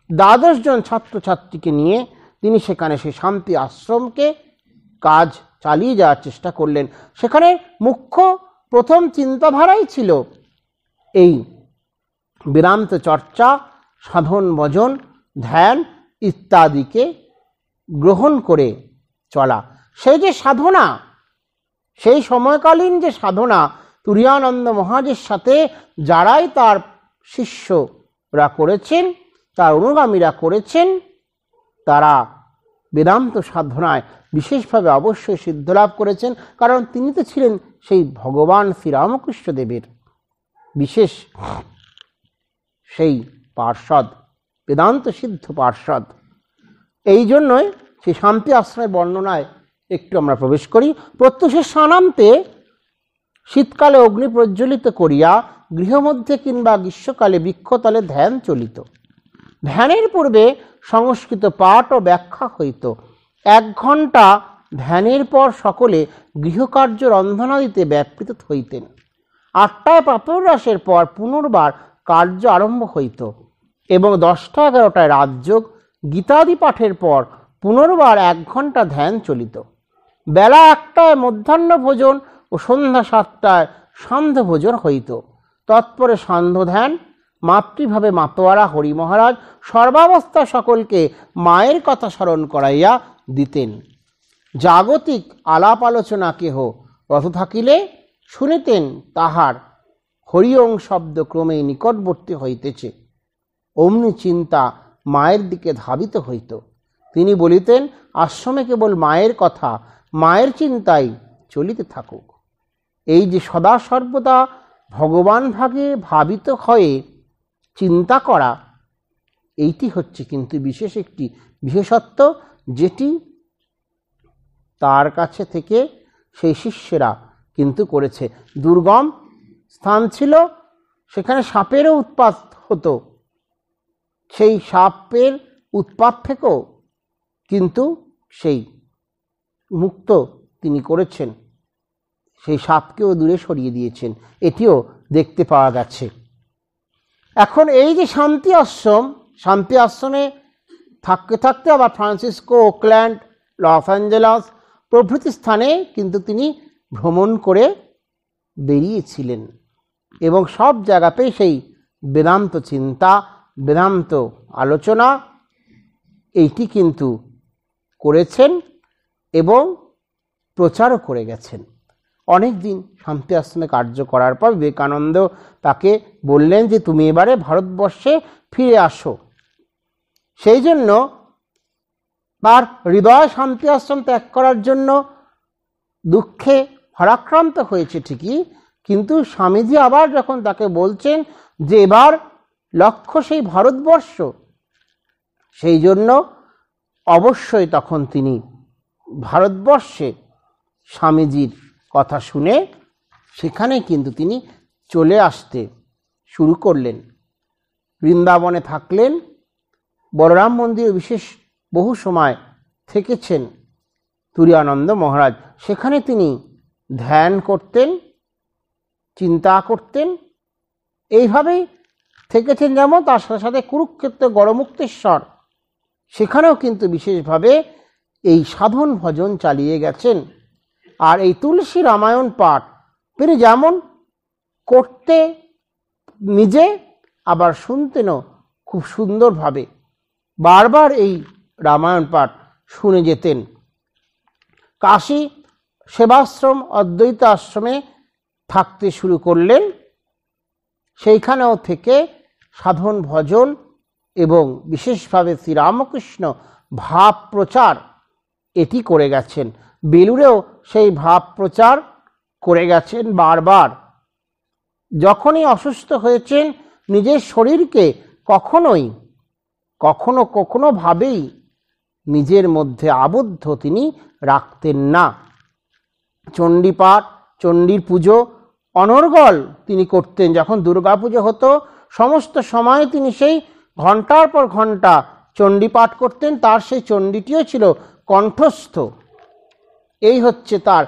12 জন ছাত্রছাত্রীকে নিয়ে তিনি সেখানে সেই শান্তি আশ্রমকে কাজ চালিয়ে যাওয়ার চেষ্টা করলেন। সেখানে মুখ্য প্রথম চিন্তাধারাই ছিল এই বেদান্ত চর্চা, সাধন ভজন, ধ্যান ইত্যাদিকে গ্রহণ করে চলা। সেই যে সাধনা, সেই সময়কালীন যে সাধনা, তুরীয়ানন্দ মহারাজের সাথে যারাই তার শিষ্যরা করেছেন, তার অনুগামীরা করেছেন, তারা বেদান্ত সাধনায় বিশেষভাবে অবশ্যই সিদ্ধলাভ করেছেন, কারণ তিনি তো ছিলেন সেই ভগবান শ্রীরামকৃষ্ণদেবের বিশেষ সেই পার্ষদ, বেদান্ত সিদ্ধ পার্ষদ। এই জন্যই সেই শান্তি আশ্রমের বর্ণনায় একটু আমরা প্রবেশ করি। প্রত্যুষে স্নানান্তে শীতকালে অগ্নি প্রজ্বলিত করিয়া গৃহমধ্যে কিংবা গ্রীষ্মকালে বৃক্ষতলে ধ্যান চলিত। ধ্যানের পূর্বে সংস্কৃত পাঠ ও ব্যাখ্যা হইত। 1 ঘণ্টা ধ্যানের পর সকলে গৃহকার্য রন্ধনাদিতে ব্যাপৃত হইতেন। 8টায় প্রাতরাশের পর পুনর্বার কার্য আরম্ভ হইত এবং 10টা-11টায় রাজযোগ, গীতাদি পাঠের পর পুনর্বার 1 ঘণ্টা ধ্যান চলিত। বেলা 1টায় মধ্যাহ্ন ভোজন ও সন্ধ্যা 7টায় সান্ধ্য ভোজন হইত। তৎপরে সান্ধ্য ধ্যান। মাতৃভাবে মাতোয়ারা হরি মহারাজ সর্বাবস্থা সকলকে মায়ের কথা স্মরণ করাইয়া দিতেন। জাগতিক আলাপ আলোচনা কেহ রত থাকিলে শুনিতেন তাহার হরিওং শব্দ ক্রমেই নিকটবর্তী হইতেছে। অমনি চিন্তা মায়ের দিকে ধাবিত হইত। তিনি বলিতেন, আশ্রমে কেবল মায়ের কথা, মায়ের চিন্তাই চলিতে থাকুক। এই যে সদা সর্বদা ভগবান ভাগে ভাবিত হয়ে চিন্তা করা, এইটি হচ্ছে কিন্তু বিশেষ একটি বিশেষত্ব, যেটি তার কাছে থেকে সেই শিষ্যরা কিন্তু করেছে। দুর্গম স্থান ছিল, সেখানে সাপেরও উৎপাত হতো, সেই সাপের উৎপাত থেকেও কিন্তু সেই মুক্ত তিনি করেছেন, সেই সাপকেও দূরে সরিয়ে দিয়েছেন, এটিও দেখতে পাওয়া গেছে। এখন এই যে শান্তি আশ্রমে থাকতে থাকতে আবার ফ্রান্সিসকো, ওকল্যান্ড, লস অ্যাঞ্জেলস প্রভৃতি স্থানে কিন্তু তিনি ভ্রমণ করে বেরিয়েছিলেন এবং সব জায়গাতেই সেই বেদান্ত চিন্তা, বেদান্ত আলোচনা এইটি কিন্তু করেছেন এবং প্রচারও করে গেছেন। অনেক দিন শান্তি আশ্রমে কার্য করার পর বিবেকানন্দ তাকে বললেন যে তুমি এবারে ভারতবর্ষে ফিরে আসো। সেই জন্য তার হৃদয় শান্তি আশ্রম ত্যাগ করার জন্য দুঃখে ভারাক্রান্ত হয়েছে ঠিকই, কিন্তু স্বামীজি আবার যখন তাকে বলছেন যে এবার লক্ষ্য সেই ভারতবর্ষ, সেই জন্য অবশ্যই তখন তিনি ভারতবর্ষে স্বামীজির কথা শুনে সেখানে কিন্তু তিনি চলে আসতে শুরু করলেন। বৃন্দাবনে থাকলেন, বলরাম মন্দিরে বিশেষ বহু সময় থেকেছেন তুরীয়ানন্দ মহারাজ। সেখানে তিনি ধ্যান করতেন, চিন্তা করতেন, এইভাবেই থেকেছেন। যেমন তার সাথে সাথে কুরুক্ষেত্র গড়মুক্তেশ্বর, সেখানেও কিন্তু বিশেষভাবে এই সাধন ভজন চালিয়ে গেছেন। আর এই তুলসী রামায়ণ পাঠ তিনি যেমন করতে নিজে, আবার শুনতেনও খুব সুন্দরভাবে, বারবার এই রামায়ণ পাঠ শুনে যেতেন। কাশী সেবাশ্রম অদ্বৈত আশ্রমে থাকতে শুরু করলেন, সেইখানেও থেকে সাধন ভজন এবং বিশেষভাবে শ্রীরামকৃষ্ণ ভাব প্রচার এটি করে গেছেন। বেলুড়েও সেই ভাব প্রচার করে গেছেন বারবার। যখনই অসুস্থ হয়েছেন, নিজের শরীরকে কখনো ভাবেই নিজের মধ্যে আবদ্ধ তিনি রাখতেন না। চণ্ডীপাঠ, চণ্ডীর পুজো অনর্গল তিনি করতেন। যখন দুর্গা পুজো হতো, সমস্ত সময় তিনি সেই ঘন্টার পর ঘন্টা চণ্ডীপাঠ করতেন। তার সেই চণ্ডীটিও ছিল কণ্ঠস্থ। এই হচ্ছে তার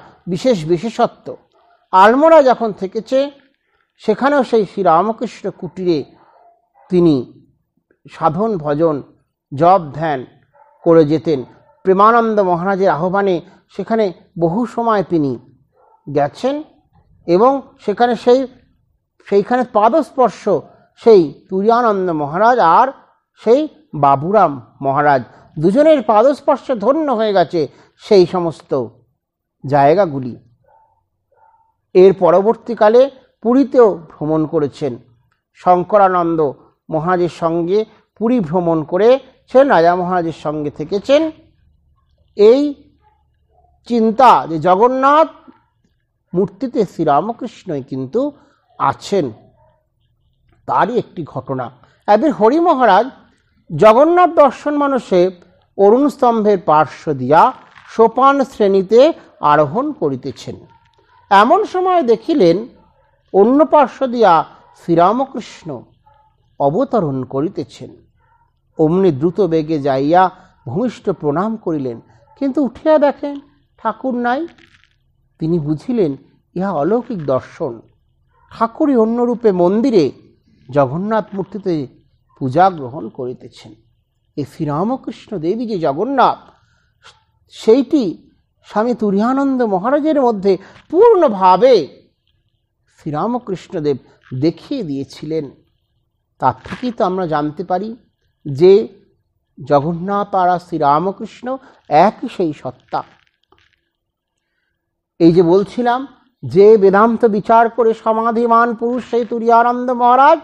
বিশেষত্ব। আলমোড়া যখন থেকেছে, সেখানেও সেই শ্রীরামকৃষ্ণ কুটিরে তিনি সাধন ভজন জপ ধ্যান করে যেতেন। প্রেমানন্দ মহারাজের আহ্বানে সেখানে বহু সময় তিনি গেছেন এবং সেইখানে পাদস্পর্শ সেই তুরীয়ানন্দ মহারাজ আর সেই বাবুরাম মহারাজ, দুজনের পাদস্পর্শে ধন্য হয়ে গেছে সেই সমস্ত জায়গাগুলি। এর পরবর্তীকালে পুরীতেও ভ্রমণ করেছেন। শঙ্করানন্দ মহারাজের সঙ্গে পুরী ভ্রমণ করেছেন, রাজা মহারাজের সঙ্গে থেকেছেন। এই চিন্তা যে জগন্নাথ মূর্তিতে শ্রীরামকৃষ্ণই কিন্তু আছেন, তারই একটি ঘটনা। একদিন হরি মহারাজ জগন্নাথ দর্শন মানসে অরুণ স্তম্ভের পার্শ্ব দিয়া সোপান শ্রেণীতে আরোহণ করিতেছেন। এমন সময় দেখিলেন অন্য পার্শ্ব দিয়া শ্রীরামকৃষ্ণ অবতরণ করিতেছেন। অমনি দ্রুত বেগে যাইয়া ভূমিষ্ঠ প্রণাম করিলেন, কিন্তু উঠিয়া দেখেন ঠাকুর নাই। তিনি বুঝিলেন ইহা অলৌকিক দর্শন। ঠাকুরই অন্যরূপে মন্দিরে জগন্নাথ মূর্তিতে পূজা গ্রহণ করিতেছেন। এই শ্রীরামকৃষ্ণ দেবী যে জগন্নাথ, সেইটি স্বামী তুরীয়ানন্দ মহারাজের মধ্যে পূর্ণভাবে শ্রীরামকৃষ্ণদেব দেখিয়ে দিয়েছিলেন। তার থেকেই তো আমরা জানতে পারি যে জগন্নাথ আর শ্রীরামকৃষ্ণ একই সেই সত্তা। এই যে বলছিলাম যে বেদান্ত বিচার করে সমাধিমান পুরুষ সেই তুরীয়ানন্দ মহারাজ,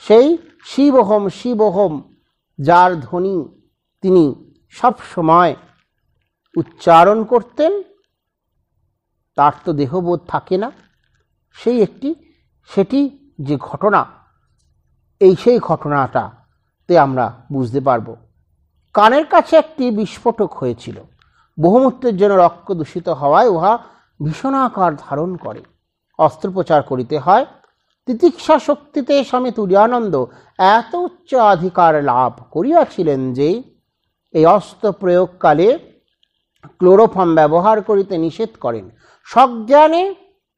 সেই শিবহোম শিবহোম যার ধ্বনি তিনি সব সময় উচ্চারণ করতেন, তার তো দেহবোধ থাকে না। সেটি যে ঘটনা, সেই ঘটনাটাতে আমরা বুঝতে পারব। কানের কাছে একটি বিস্ফোটক হয়েছিল। বহুমূত্রের জন্য রক্ত দূষিত হওয়ায় উহা ভীষণাকার ধারণ করে, অস্ত্রোপচার করিতে হয়। তিতিক্ষা শক্তিতে স্বামী তুরীয়ানন্দ এত উচ্চ অধিকার লাভ করিয়াছিলেন যে এই অস্ত্র প্রয়োগকালে ক্লোরোফর্ম ব্যবহার করিতে নিষেধ করেন। সজ্ঞানে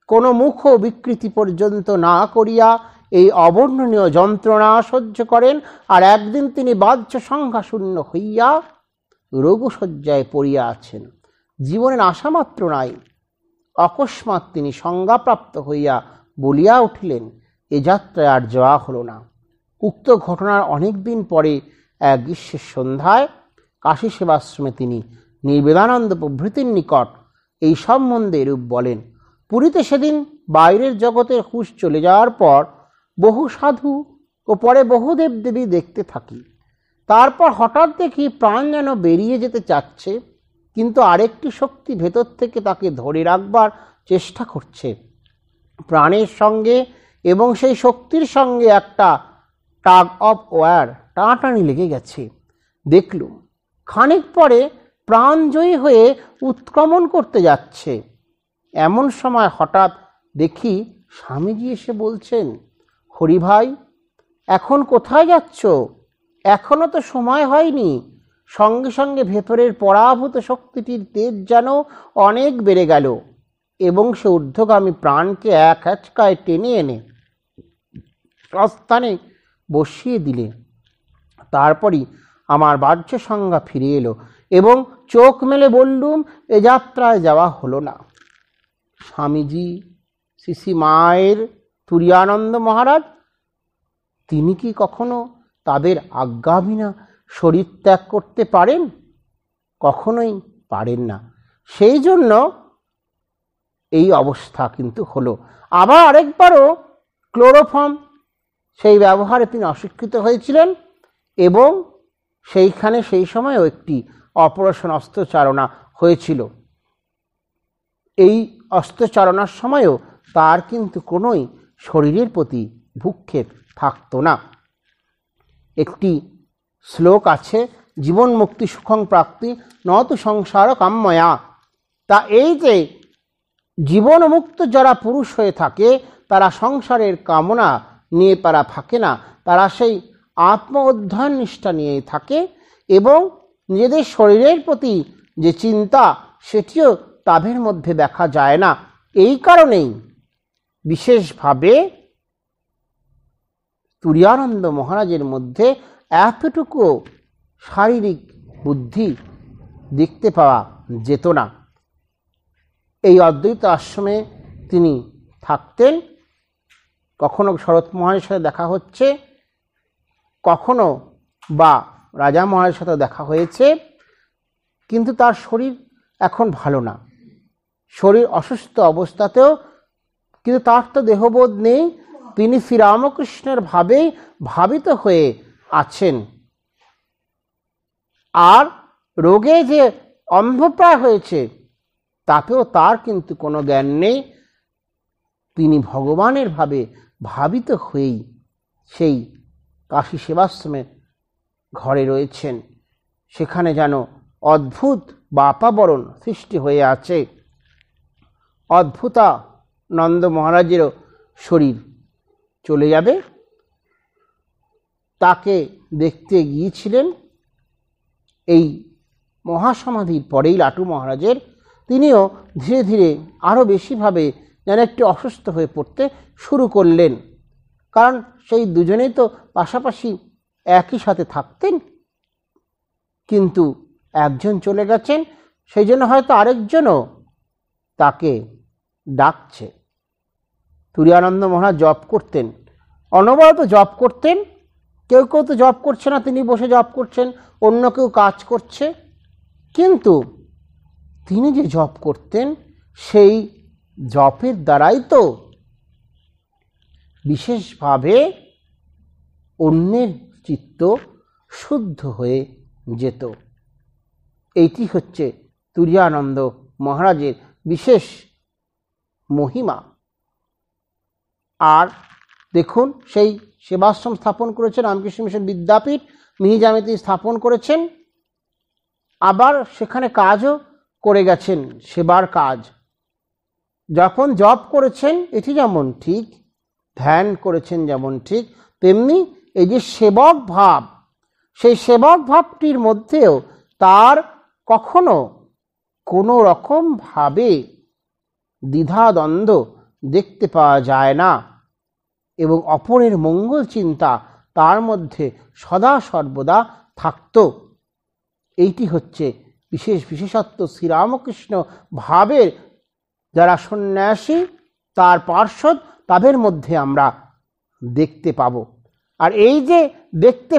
কোনো মুখ বিকৃতি পর্যন্ত না করিয়া এই অবর্ণনীয় যন্ত্রণা সহ্য করেন। আর একদিন তিনি বাহ্য সংজ্ঞাশূন্য হইয়া রোগশয্যায় পড়িয়া আছেন, জীবনের আশামাত্র নাই। অকস্মাৎ তিনি সংজ্ঞাপ্রাপ্ত হইয়া বলিয়া উঠিলেন, এ যাত্রায় আর যাওয়া হলো না। উক্ত ঘটনার অনেক দিন পরে এক গ্রীষ্মের সন্ধ্যায় কাশী সেবাশ্রমে তিনি নির্বেদানন্দ প্রভৃতির নিকট এই সম্বন্ধে এরূপ বলেন। পুরীতে সেদিন বাইরের জগতের হুঁশ চলে যাওয়ার পর বহু সাধু ও পরে বহু দেবদেবী দেখতে থাকি। তারপর হঠাৎ দেখি প্রাণ যেন বেরিয়ে যেতে চাচ্ছে, কিন্তু আরেকটি শক্তি ভেতর থেকে তাকে ধরে রাখবার চেষ্টা করছে। প্রাণের সঙ্গে এবং সেই শক্তির সঙ্গে একটা টাগ অফ ওয়ার, টানাটানি লেগে গেছে। দেখলুম খানিক পরে প্রাণজয়ী হয়ে উৎক্রমণ করতে যাচ্ছে। এমন সময় হঠাৎ দেখি স্বামীজি এসে বলছেন, হরি ভাই, এখন কোথায় যাচ্ছ? এখনো তো সময় হয়নি। সঙ্গে সঙ্গে ভেতরের পরাভূত শক্তিটির তেজ যেন অনেক বেড়ে গেল এবং সে ঊর্ধ্বগামী প্রাণকে এক হ্যাচকায় টেনে এনে স্বস্থানে বসিয়ে দিলে। তারপরই আমার বাহ্য সংজ্ঞা ফিরে এলো এবং চোখ মেলে বললুম, এ যাত্রায় যাওয়া হলো না। স্বামীজি, শ্রী মায়ের তুরীয়ানন্দ মহারাজ, তিনি কি কখনো তাদের আজ্ঞা বিনা শরীর ত্যাগ করতে পারেন? কখনোই পারেন না। সেই জন্য এই অবস্থা কিন্তু হলো। আবার আরেকবারও ক্লোরোফর্ম সেই ব্যবহারে তিনি অস্বীকৃত হয়েছিলেন এবং সেইখানে সেই সময়ও একটি অপারেশন অস্ত্রচারণা হয়েছিল। এই অস্ত্রচারণার সময়ও তার কিন্তু কোনোই শরীরের প্রতি ভূক্ষেপ থাকতো না। একটি শ্লোক আছে, জীবন মুক্তি সুখং প্রাপ্তি নতু সংসার কাম্যয়া। তা এই যে জীবন মুক্ত যারা পুরুষ হয়ে থাকে, তারা সংসারের কামনা নিয়ে তারা থাকে না, তারা সেই আত্ম অধ্যয়ন নিষ্ঠা নিয়ে থাকে এবং নিজেদের শরীরের প্রতি যে চিন্তা সেটিও তাদের মধ্যে দেখা যায় না। এই কারণেই বিশেষভাবে তুরীয়ানন্দ মহারাজের মধ্যে এতটুকু শারীরিক বুদ্ধি দেখতে পাওয়া যেত না। এই অদ্বৈত আশ্রমে তিনি থাকতেন। কখনো শরৎ মহারাজের সাথে দেখা হচ্ছে, কখনো বা রাজা মহারাজের সাথে দেখা হয়েছে, কিন্তু তার শরীর এখন ভালো না। শরীর অসুস্থ অবস্থাতেও কিন্তু তার তো দেহবোধ নেই, তিনি শ্রীরামকৃষ্ণের ভাবেই ভাবিত হয়ে আছেন। আর রোগে যে অন্ধপ্রায় হয়েছে তাতেও তার কিন্তু কোনো জ্ঞান নেই। তিনি ভগবানের ভাবে ভাবিত হয়েই সেই কাশী সেবাশ্রমের ঘরে রয়েছেন। সেখানে যেন অদ্ভুত বাতাবরণ সৃষ্টি হয়ে আছে। অদ্ভুতানন্দ মহারাজেরও শরীর চলে যাবে। তাকে দেখতে গিয়েছিলেন এই মহাসমাধির পরেই লাটু মহারাজের। তিনিও ধীরে ধীরে আরও বেশিভাবে যেন একটু অসুস্থ হয়ে পড়তে শুরু করলেন। কারণ সেই দুজনেই তো পাশাপাশি একই সাথে থাকতেন, কিন্তু একজন চলে গেছেন, সেই জন্য হয়তো আরেকজনও তাকে ডাকছে। তুরীয়ানন্দ মহারাজ জপ করতেন, অনবরত জপ করতেন। কেউ কেউ তো জপ করছে না, তিনি বসে জপ করছেন, অন্য কেউ কাজ করছে, কিন্তু তিনি যে জপ করতেন সেই জপের দ্বারাই তো বিশেষভাবে অন্যের চিত্ত শুদ্ধ হয়ে যেত। এইটি হচ্ছে তুরীয়ানন্দ মহারাজের বিশেষ মহিমা। আর দেখুন, সেই সেবাশ্রম স্থাপন করেছেন, রামকৃষ্ণ মিশন বিদ্যাপীঠ মিহিজামিতে স্থাপন করেছেন। আবার সেখানে কাজও করে গেছেন, সেবার কাজ। যখন জপ করেছেন এটি যেমন ঠিক, ধ্যান করেছেন যেমন ঠিক, তেমনি এই যে সেবক ভাব, সেই সেবক ভাবটির মধ্যেও তার কখনো কোনো রকম ভাবে দ্বিধাদ্বন্দ্ব দেখতে পাওয়া যায় না এবং অপরের মঙ্গল চিন্তা তার মধ্যে সদা সর্বদা থাকত। এইটি হচ্ছে বিশেষ বিশেষত্ব শ্রীরামকৃষ্ণ ভাবের যারা সন্ন্যাসী, তার পার্শ্বদ, তাদের মধ্যে আমরা দেখতে পাব। আর এই যে দেখতে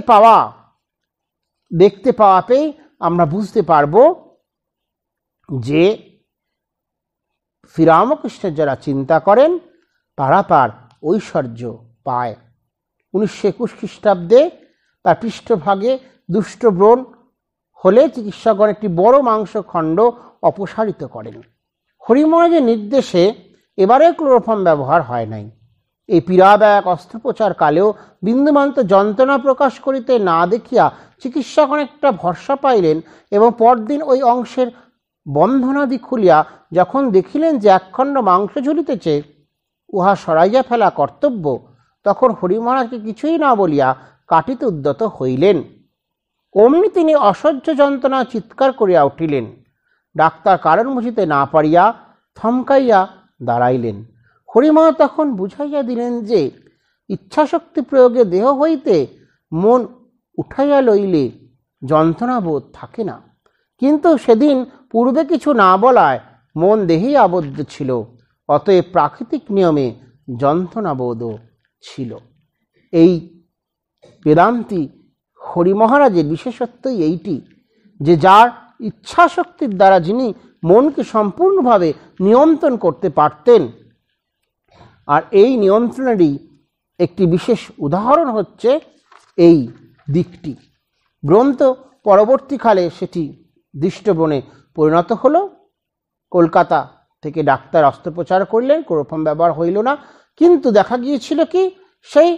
পাওয়াতেই আমরা বুঝতে পারব যে শ্রীরামকৃষ্ণের যারা চিন্তা করেন তারা তার ঐশ্বর্য পায়। 1921 খ্রিস্টাব্দে তার পৃষ্ঠভাগে দুষ্টব্রণ হলে চিকিৎসকগণ একটি বড় মাংসখণ্ড অপসারিত করেন। হরি মহারাজের নির্দেশে এবারে ক্লোরোফর্ম ব্যবহার হয় নাই। এই পীড়াব্যাক অস্ত্রোপচার কালেও বিন্দুমান্ত যন্ত্রণা প্রকাশ করিতে না দেখিয়া চিকিৎসক অনেকটা ভরসা পাইলেন এবং পরদিন ওই অংশের বন্ধনাদি খুলিয়া যখন দেখিলেন যে একখণ্ড মাংস ঝুলিতেছে, উহা সরাইয়া ফেলা কর্তব্য, তখন হরি মহারাজকে কিছুই না বলিয়া কাটিতে উদ্যত হইলেন। অমনি তিনি অসহ্য যন্ত্রণা চিৎকার করিয়া উঠিলেন। ডাক্তার কারণ বুঝিতে না পারিয়া থমকাইয়া দাঁড়াইলেন। হরিমা তখন বুঝাইয়া দিলেন যে ইচ্ছাশক্তি প্রয়োগে দেহ হইতে মন উঠাইয়া লইলে যন্ত্রণাবোধ থাকে না, কিন্তু সেদিন পূর্বে কিছু না বলায় মন দেহেই আবদ্ধ ছিল, অতএব প্রাকৃতিক নিয়মে যন্ত্রণাবোধও ছিল। এই বেদান্তি হরি মহারাজের বিশেষত্বই এইটি যে যার ইচ্ছাশক্তির দ্বারা যিনি মনকে সম্পূর্ণভাবে নিয়ন্ত্রণ করতে পারতেন। আর এই নিয়ন্ত্রণেরই একটি বিশেষ উদাহরণ হচ্ছে এই দিকটি। গ্রন্থ পরবর্তীকালে সেটি দৃষ্টবনে পরিণত হলো। কলকাতা থেকে ডাক্তার অস্ত্রোপচার করলেন, ক্লোরোফর্ম ব্যবহার হইল না, কিন্তু দেখা গিয়েছিল কি সেই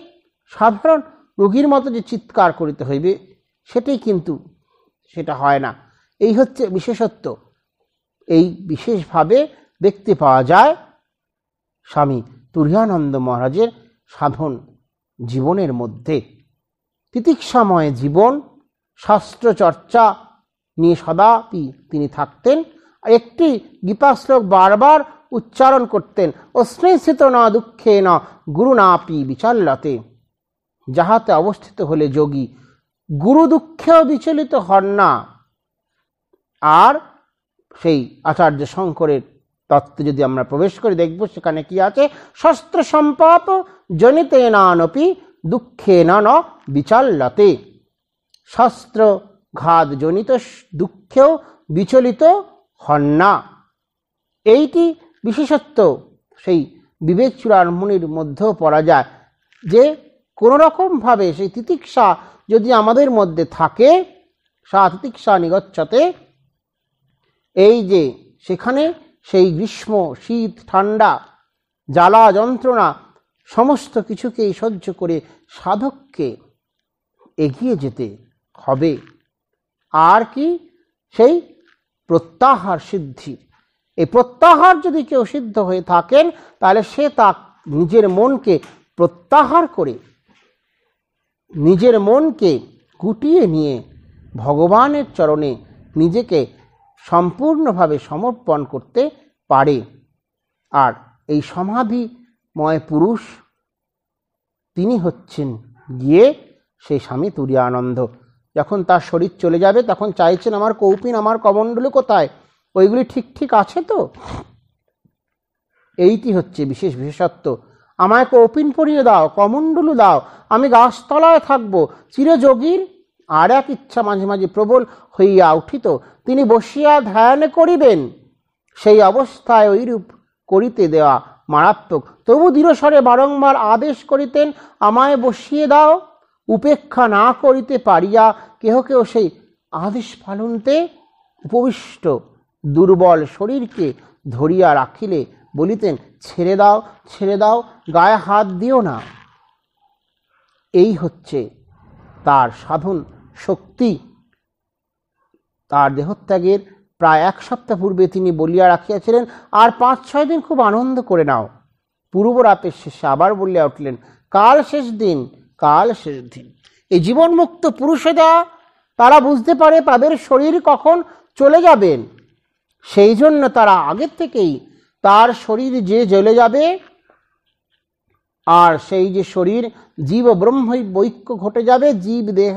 সাধারণ রোগীর মতো যে চিৎকার করিতে হইবে সেটাই কিন্তু সেটা হয় না। এই হচ্ছে বিশেষত্ব। এই বিশেষভাবে দেখতে পাওয়া যায় স্বামী তুরীয়ানন্দ মহারাজের সাধন জীবনের মধ্যে। তিতিক্ষাময় জীবন, শাস্ত্র চর্চা নিয়ে সদাপি তিনি থাকতেন। একটি গীতা শ্লোক বারবার উচ্চারণ করতেন, অস্মিস্থিত না দুঃখে না গুরু নাপি বিচল্যতে। যাহাতে অবস্থিত হলে যোগী গুরু দুঃখেও বিচলিত হন না। আর সেই আচার্য শঙ্করের তত্ত্বে যদি আমরা প্রবেশ করে দেখব সেখানে কি আছে, শস্ত্র সম্পাত জনিতে নানপি দুঃখে ন বিচল্যতে। শাস্ত্র ঘাত জনিত দুঃখেও বিচলিত হন না। এইটি বিশেষত্ব সেই বিবেক চূড়ামণির মধ্যেও পড়া যায় যে কোনো রকমভাবে সেই তিতিক্ষা যদি আমাদের মধ্যে থাকে, সা তিতিক্ষা নিগচ্ছতে, এই যে সেখানে সেই গ্রীষ্ম শীত ঠান্ডা জ্বালা যন্ত্রণা সমস্ত কিছুকেই সহ্য করে সাধককে এগিয়ে যেতে হবে। আর কি, সেই প্রত্যাহার সিদ্ধি। এই প্রত্যাহার যদি কেউ সিদ্ধ হয়ে থাকেন তাহলে সে তা নিজের মনকে প্রত্যাহার করে নিজের মনকে গুটিয়ে নিয়ে ভগবানের চরণে নিজেকে সম্পূর্ণভাবে সমর্পণ করতে পারে। আর এই সমাধিময় পুরুষ তিনি হচ্ছেন গিয়ে সেই স্বামী তুরীয়ানন্দ। যখন তার শরীর চলে যাবে তখন চাইছেন আমার কৌপিন আমার কমণ্ডলু কোথায়, ওইগুলি ঠিক ঠিক আছে তো। এইটি হচ্ছে বিশেষ বিশেষত্ব। আমায় কৌপিন পরিয়ে দাও, কমণ্ডলু দাও, আমি গাছতলায় থাকবো। চিরযোগীর আর এক ইচ্ছা মাঝে মাঝে প্রবল হইয়া উঠিত, তিনি বসিয়া ধ্যান করিবেন। সেই অবস্থায় ওইরূপ করিতে দেওয়া মারাত্মক। তবু দৃঢ়স্বরে বারংবার আদেশ করিতেন, আমায় বসিয়ে দাও। উপেক্ষা না করিতে পারিয়া কেহ কেহ সেই আদেশ পালনতে উপবিষ্ট দুর্বল শরীরকে ধরিয়া রাখিলে বলিতেন, ছেড়ে দাও ছেড়ে দাও, গায়ে হাত দিও না। এই হচ্ছে তার সাধন শক্তি। তার দেহত্যাগের প্রায় 1 সপ্তাহ পূর্বে তিনি বলিয়া রাখিয়াছিলেন, আর 5-6 দিন খুব আনন্দ করে নাও। পূর্ব রাতের শেষে আবার বলিয়া উঠলেন, কাল শেষ দিন, কাল শেষ দিন। এই জীবনমুক্ত পুরুষেরা তারা বুঝতে পারে তাদের শরীর কখন চলে যাবেন। সেই জন্য তারা আগের থেকেই তার শরীর যে জ্বলে যাবে, আর সেই যে শরীর জীব ও ব্রহ্মই বৈক্য ঘটে যাবে, জীব দেহ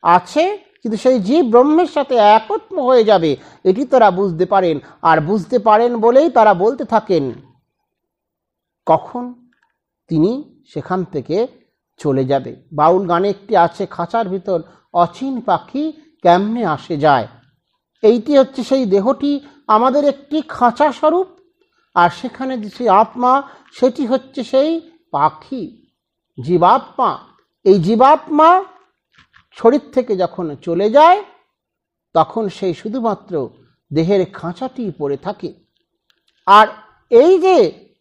আছে কিন্তু সেই জীব ব্রহ্মের সাথে একত্ম হয়ে যাবে, এটি তারা বুঝতে পারেন। আর বুঝতে পারেন বলেই তারা বলতে থাকেন, কখন তিনি সেখান থেকে চলে যাবে। বাউল গানে একটি আছে, খাঁচার ভিতর অচিন পাখি কেমনে আসে যায়। এইটি হচ্ছে সেই দেহটি আমাদের একটি খাঁচা স্বরূপ, আর সেখানে যে সেই আত্মা সেটি হচ্ছে সেই পাখি, জীবাত্মা। এই জীবাত্মা শরীর থেকে যখন চলে যায় তখন সেই শুধুমাত্র দেহের খাঁচাটি পড়ে থাকে। আর এই যে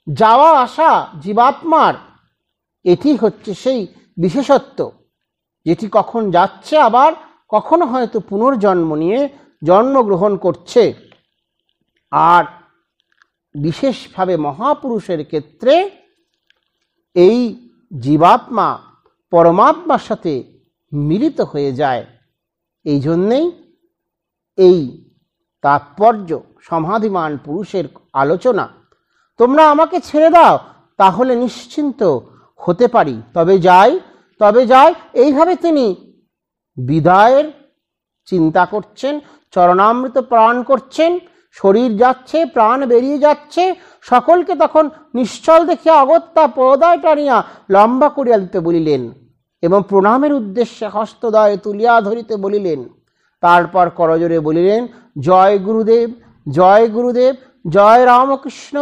যাওয়া আসা জীবাত্মার, এটি হচ্ছে সেই বিশেষত্ব, যেটি কখন যাচ্ছে আবার কখনো হয়তো পুনর্জন্ম নিয়ে জন্মগ্রহণ করছে। আর বিশেষভাবে মহাপুরুষের ক্ষেত্রে এই জীবাত্মা পরমাত্মার সাথে মিলিত হয়ে যায়। এই জন্যেই এই তাৎপর্য সমাধিমান পুরুষের আলোচনা। তোমরা আমাকে ছেড়ে দাও, তাহলে নিশ্চিন্ত হতে পারি, তবে যাই। এইভাবে তিনি বিদায়ের চিন্তা করছেন, চরণামৃত প্রাণ করছেন, শরীর যাচ্ছে, প্রাণ বেরিয়ে যাচ্ছে। সকলকে তখন নিশ্চল দেখিয়া অগত্যা পদায় টানিয়া লম্বা করিয়া দিতে বলিলেন এবং প্রণামের উদ্দেশ্যে হস্তদয় তুলিয়া ধরিতে বলিলেন। তারপর করজোরে বলিলেন, জয় গুরুদেব, জয় গুরুদেব, জয় রামকৃষ্ণ,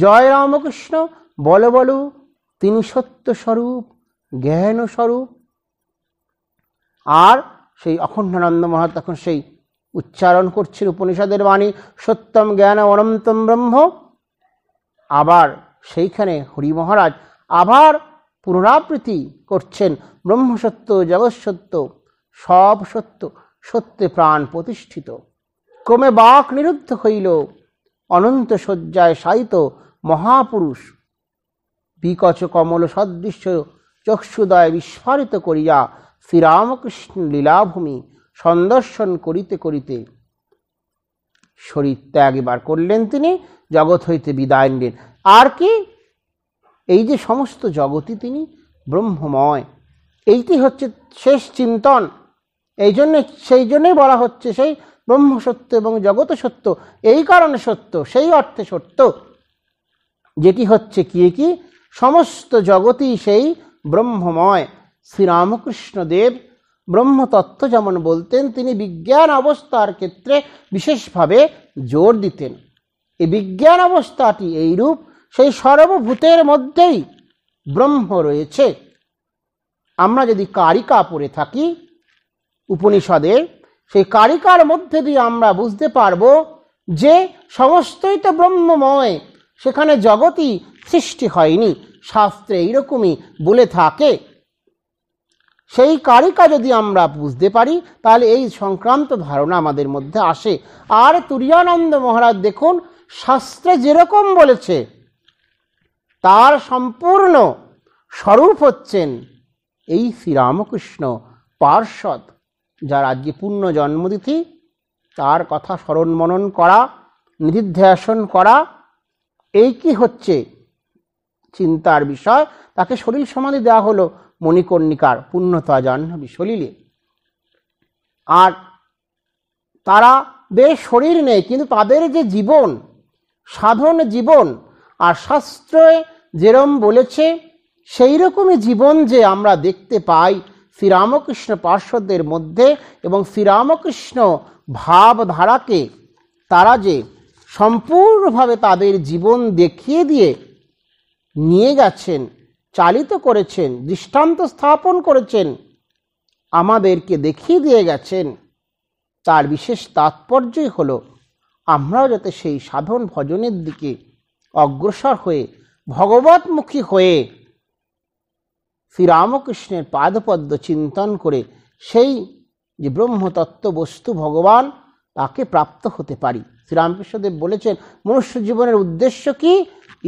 জয় রামকৃষ্ণ। বলো বলো, তিনি সত্য স্বরূপ, জ্ঞান স্বরূপ। আর সেই অখণ্ডানন্দ মহারাজ তখন সেই উচ্চারণ করছেন উপনিষদের বাণী, সত্যম জ্ঞান অনন্তম ব্রহ্ম। আবার সেইখানে হরি মহারাজ আবার পুনরাবৃত্তি করছেন, ব্রহ্ম সত্য, জগৎ সত্য, সব সত্য, সত্যে প্রাণ প্রতিষ্ঠিত। ক্রমে বাক নিরুদ্ধ হইল, অনন্ত শয্যায় শায়িত মহাপুরুষ বিকচ কমল সদৃশ্য চক্ষুদয় বিস্ফারিত করিয়া শ্রীরামকৃষ্ণ লীলাভূমি সন্দর্শন করিতে করিতে শরীর ত্যাগ এবার করলেন। তিনি জগৎ হইতে বিদায় নিলেন। আর কি, এই যে সমস্ত জগৎই তিনি ব্রহ্মময়, এইটি হচ্ছে শেষ চিন্তন। সেই জন্যই বলা হচ্ছে সেই ব্রহ্ম সত্য এবং জগৎ সত্য। এই কারণে সত্য, সেই অর্থে সত্য, যেটি হচ্ছে কি সমস্ত জগৎই সেই ব্রহ্মময়। শ্রীরামকৃষ্ণ দেব ব্রহ্মতত্ত্ব যেমন বলতেন, তিনি বিজ্ঞান অবস্থার ক্ষেত্রে বিশেষভাবে জোর দিতেন। এই বিজ্ঞান অবস্থাটি এইরূপ, সেই সর্বভূতের মধ্যেই ব্রহ্ম রয়েছে। আমরা যদি কারিকা পড়ে থাকি উপনিষদের, সেই কারিকার মধ্যে দিয়ে আমরা বুঝতে পারবো যে সমস্তই তো ব্রহ্মময়, সেখানে জগৎই সৃষ্টি হয়নি। শাস্ত্রে এইরকমই বলে থাকে। সেই কারিকা যদি আমরা বুঝতে পারি, তাহলে এই সংক্রান্ত ধারণা আমাদের মধ্যে আসে। আর তুরীয়ানন্দ মহারাজ দেখুন, শাস্ত্রে যেরকম বলেছে তার সম্পূর্ণ স্বরূপ হচ্ছেন এই শ্রীরামকৃষ্ণ পার্ষদ, যার আজকে পূর্ণ জন্মতিথি। তার কথা স্মরণ মনন করা, নিধিধ্যাসন করা, এই কি হচ্ছে চিন্তার বিষয়। তাকে সলিল সমাধি দেওয়া হলো মণিকর্ণিকার পুণ্যতা জাহ্নবী সলিলে। আর তারা বেশ শরীর নেই, কিন্তু তাদের যে জীবন, সাধন জীবন, আর শাস্ত্রে যেরম বলেছে সেই রকমই জীবন যে আমরা দেখতে পাই শ্রীরামকৃষ্ণ পার্শ্বদের মধ্যে। এবং শ্রীরামকৃষ্ণ ভাবধারাকে তারা যে সম্পূর্ণভাবে তাদের জীবন দেখিয়ে দিয়ে নিয়ে গেছেন, চালিত করেছেন, দৃষ্টান্ত স্থাপন করেছেন, আমাদেরকে দেখিয়ে দিয়ে গেছেন, তার বিশেষ তাৎপর্যই হলো আমরাও যাতে সেই সাধন ভজনের দিকে অগ্রসর হয়ে ভগবতমুখী হয়ে শ্রীরামকৃষ্ণের পাদপদ্ম চিন্তন করে সেই যে ব্রহ্মতত্ত্ব বস্তু ভগবান, তাকে প্রাপ্ত হতে পারি। শ্রীরামকৃষ্ণদেব বলেছেন, মনুষ্য জীবনের উদ্দেশ্য কি?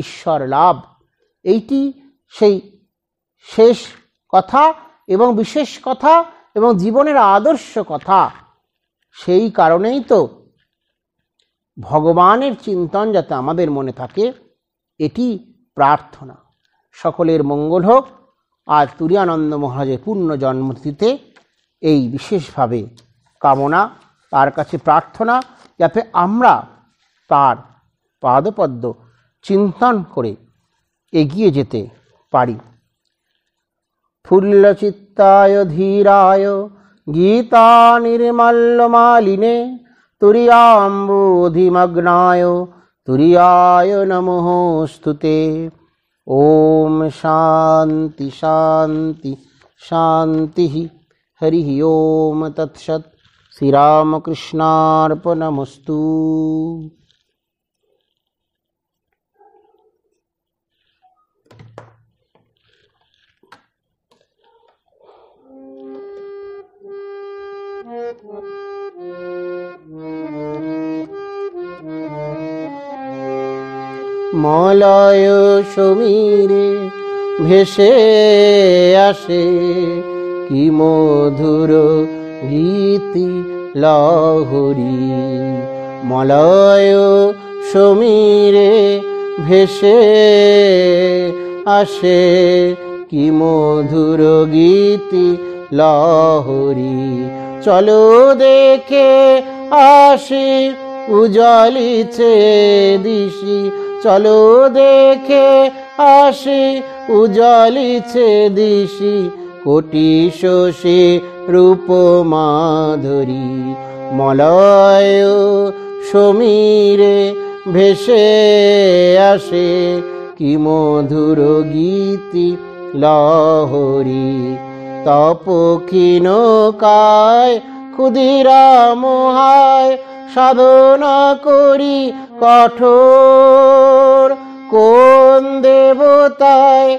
ঈশ্বর লাভ। এইটি সেই শেষ কথা এবং বিশেষ কথা এবং জীবনের আদর্শ কথা। সেই কারণেই তো ভগবানের চিন্তন যাতে আমাদের মনে থাকে, এটি প্রার্থনা। সকলের মঙ্গল হোক। আর তুরীয়ানন্দ মহারাজের পূর্ণ জন্মতিথিতে এই বিশেষভাবে কামনা, তার কাছে প্রার্থনা, যাতে আমরা তার পাদপদ্ম চিন্তন করে এগিয়ে যেতে পারি। ফুল্লচিত্তায় ধীরায় গীতা নির্মল্যমালিনে তুরীয়াম্বোধিমগ্নায় তুরীয়ায় নমোস্তুতে। ওম শান্তি শান্তি শান্তি। হরি ওম তৎসৎ। শ্রীরামকৃষ্ণার্পণমস্তু। মলয় সমীরে ভেসে আসে কি মধুর গীতি লহরী। মলয় সমীরে ভেসে আসে কি মধুর গীতি লহরী। চলো দেখে আসি উজলিছে দিশি, চলো দেখে আসি উজলিছে দিশি কোটি শশী রূপ মাধুরী। মলয় সমীরে ভেসে আসে কি মধুর গীতি লহরী। তপক্ষীণ কায় ক্ষুদিরা মোহায় সাধনা করি কঠোর, কোন দেবতায়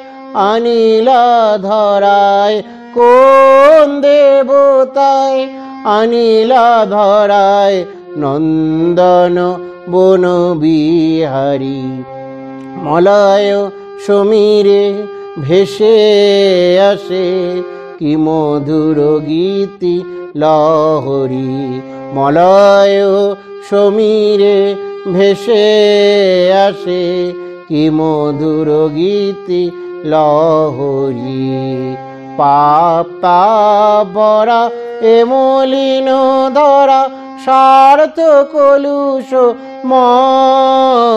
আনিলা ধরায়, কোন দেবতায় আনিলা ধরায় নন্দন বন বিহারী। মলয় সমীরে ভেসে আসে কি মধুর গীতি লহরী। মলয় সমীরে ভেসে আসে কি মধুর গীতি লহরী। পাপা বরা এ মলিন ধরা স্বার্থ কলুষ ময়।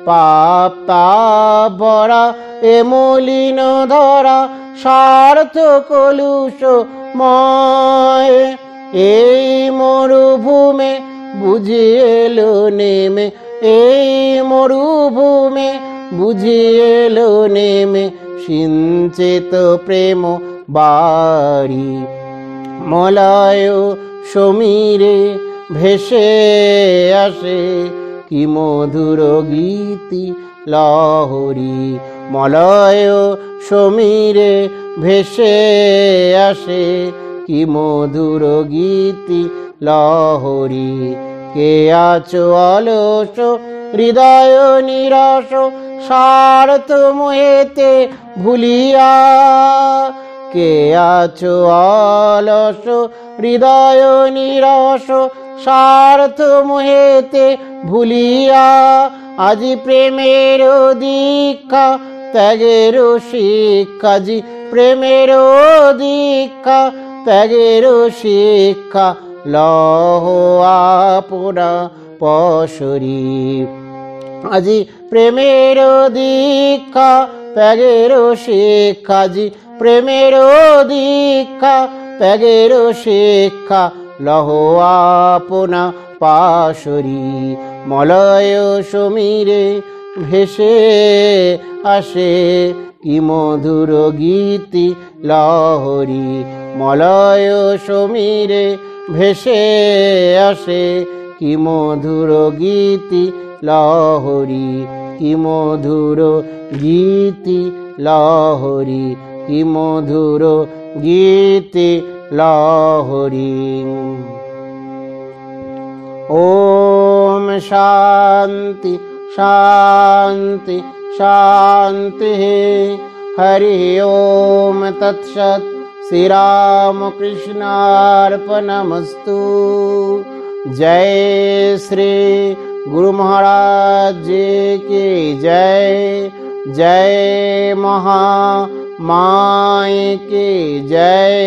পাপা বরা এ মলিন ধরা স্বার্থ কলুষ ময়। এই মরুভূমে বুঝি এলো নেমে, এই মরুভূমে বুঝি এলো নেমে সিঞ্চিত প্রেম বাড়ি। মলয় সমীরে ভেসে আসে কি মধুর গীতি লহরী। মলয় সমীরে ভেসে আসে কি মধুর গীতি লহরী। কে আছো অলস হৃদয় নিরস স্বার্থ মোহেতে ভুলিয়া, কে আছো অলস হৃদয় নিরস স্বার্থ মোহেতে ভুলিয়া। আজি প্রেমের দীক্ষা ত্যাগের শিক্ষা, জি প্রেমের দীক্ষা ত্যাগের শিক্ষা লহ আপনা পশরী। আজি প্রেমের দীক্ষা ত্যাগের শিক্ষা, জি প্রেমের দীক্ষা ত্যাগের শিক্ষা লহ আপনা পাশরী। মলয় সমীরে ভেসে আসে কি মধুর গীতি লহরী। মলয় সমীরে ভেসে আসে কি মধুর গীতি লহরী। কি মধুর গীতি লহরী, কি মধুর গীতি লহরী। ওম শান্তি শান্তি শান্তি। হরি ওম তৎসৎ। श्री राम कृष्णार्पणमस्तु। जय श्री गुरु महाराज जी की जय। जय महामाय की जय।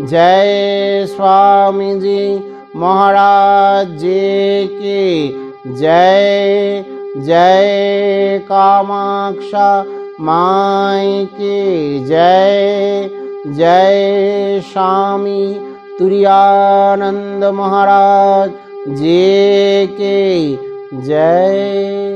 जय स्वामी जी महाराज जी की जय। जय कामाक्षा माई की जय। जय स्वामी तुरानंद महाराज जी की जय।